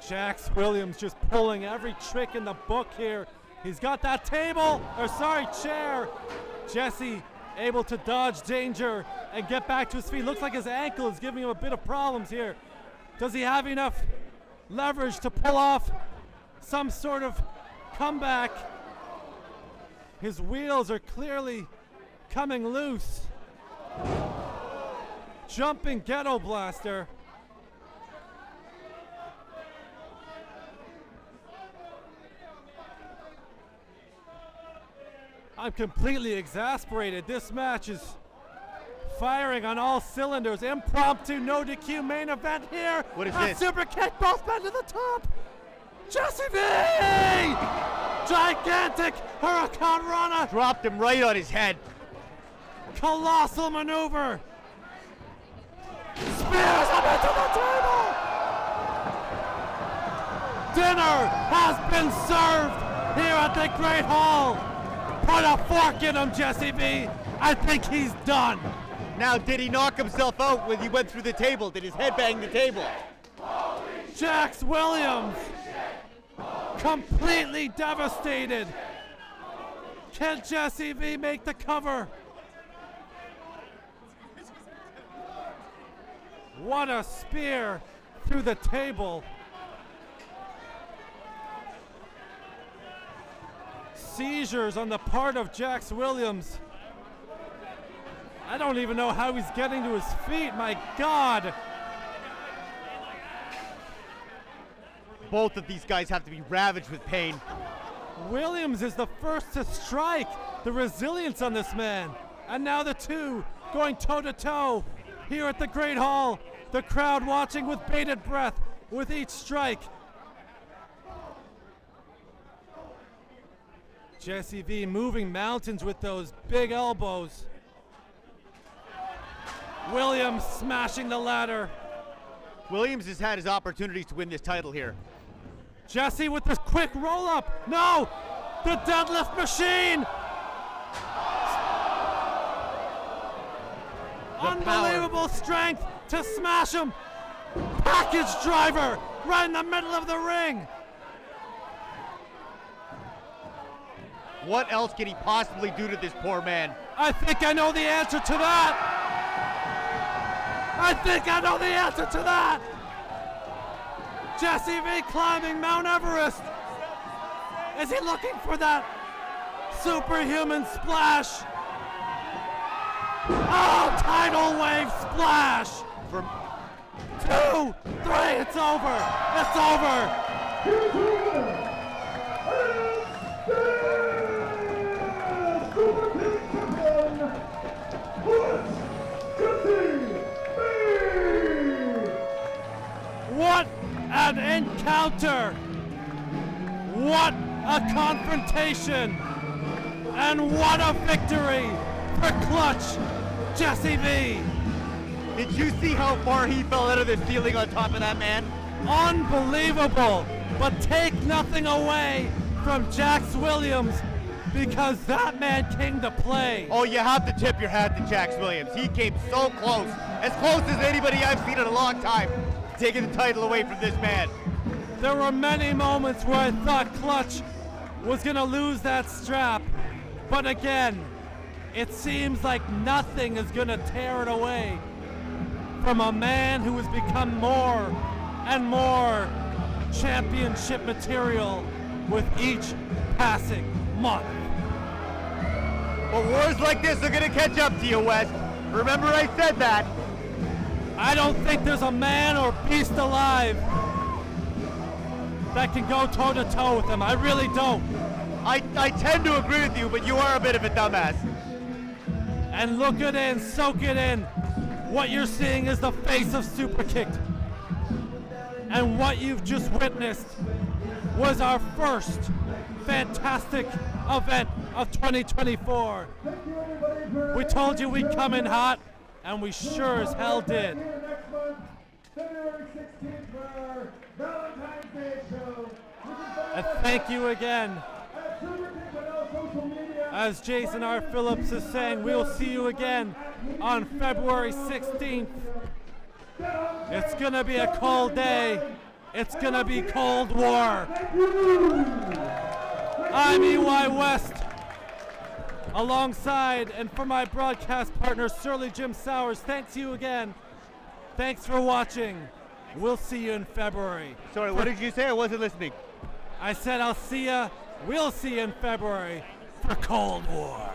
Jax Williams just pulling every trick in the book here. He's got that chair. Jesse able to dodge danger and get back to his feet. Looks like his ankle is giving him a bit of problems here. Does he have enough leverage to pull off some sort of comeback? His wheels are clearly coming loose. Jumping ghetto blaster. I'm completely exasperated. This match is firing on all cylinders. Impromptu no DQ main event here. What is at this? Superkickd, both men to the top. Jesse V! Gigantic Hurricane Rana. Dropped him right on his head. Colossal maneuver. Spears him into the table. Dinner has been served here at the Great Hall. Put a fork in him, Jesse V. I think he's done. Now, did he knock himself out when he went through the table? Did his head bang the table? Jax Williams completely devastated. Can Jesse V make the cover? What a spear through the table. Seizures on the part of Jax Williams. I don't even know how he's getting to his feet, my God. Both of these guys have to be ravaged with pain. Williams is the first to strike. The resilience on this man. And now the two going toe to toe here at the Great Hall. The crowd watching with bated breath with each strike. Jesse V moving mountains with those big elbows. Williams smashing the ladder. Williams has had his opportunities to win this title here. Jesse with this quick roll up. No! The deadlift machine! Unbelievable strength to smash him. Package driver right in the middle of the ring. What else can he possibly do to this poor man? I think I know the answer to that. I think I know the answer to that. Jesse V climbing Mount Everest. Is he looking for that superhuman splash? Oh, tidal wave splash. From 2, 3, it's over. It's over. What an encounter! What a confrontation! And what a victory for Clutch Jesse V! Did you see how far he fell out of this ceiling on top of that man? Unbelievable! But take nothing away from Jax Williams because that man came to play. Oh, you have to tip your hat to Jax Williams. He came so close. As close as anybody I've seen in a long time. Taking the title away from this man. There were many moments where I thought Clutch was going to lose that strap. But again, it seems like nothing is going to tear it away from a man who has become more and more championship material with each passing month. But wars like this are going to catch up to you, Wes. Remember I said that. I don't think there's a man or beast alive that can go toe to toe with him. I really don't. I tend to agree with you, but you are a bit of a dumbass. And look it in, soak it in. What you're seeing is the face of Superkickd. And what you've just witnessed was our first fantastic event of 2024. We told you we'd come in hot, and we sure as hell did. Next month, February 16th, for our Valentine's Day show. And thank you again. As Jason R. Phillips is saying, we'll see you again on February 16th. It's gonna be a cold day. It's gonna be Cold War. I'm EY West, alongside and for my broadcast partner, Surly Jim Sowers. Thanks you again. Thanks for watching. We'll see you in February. Sorry, what did you say? I wasn't listening. I said I'll see ya. We'll see you in February for Cold War.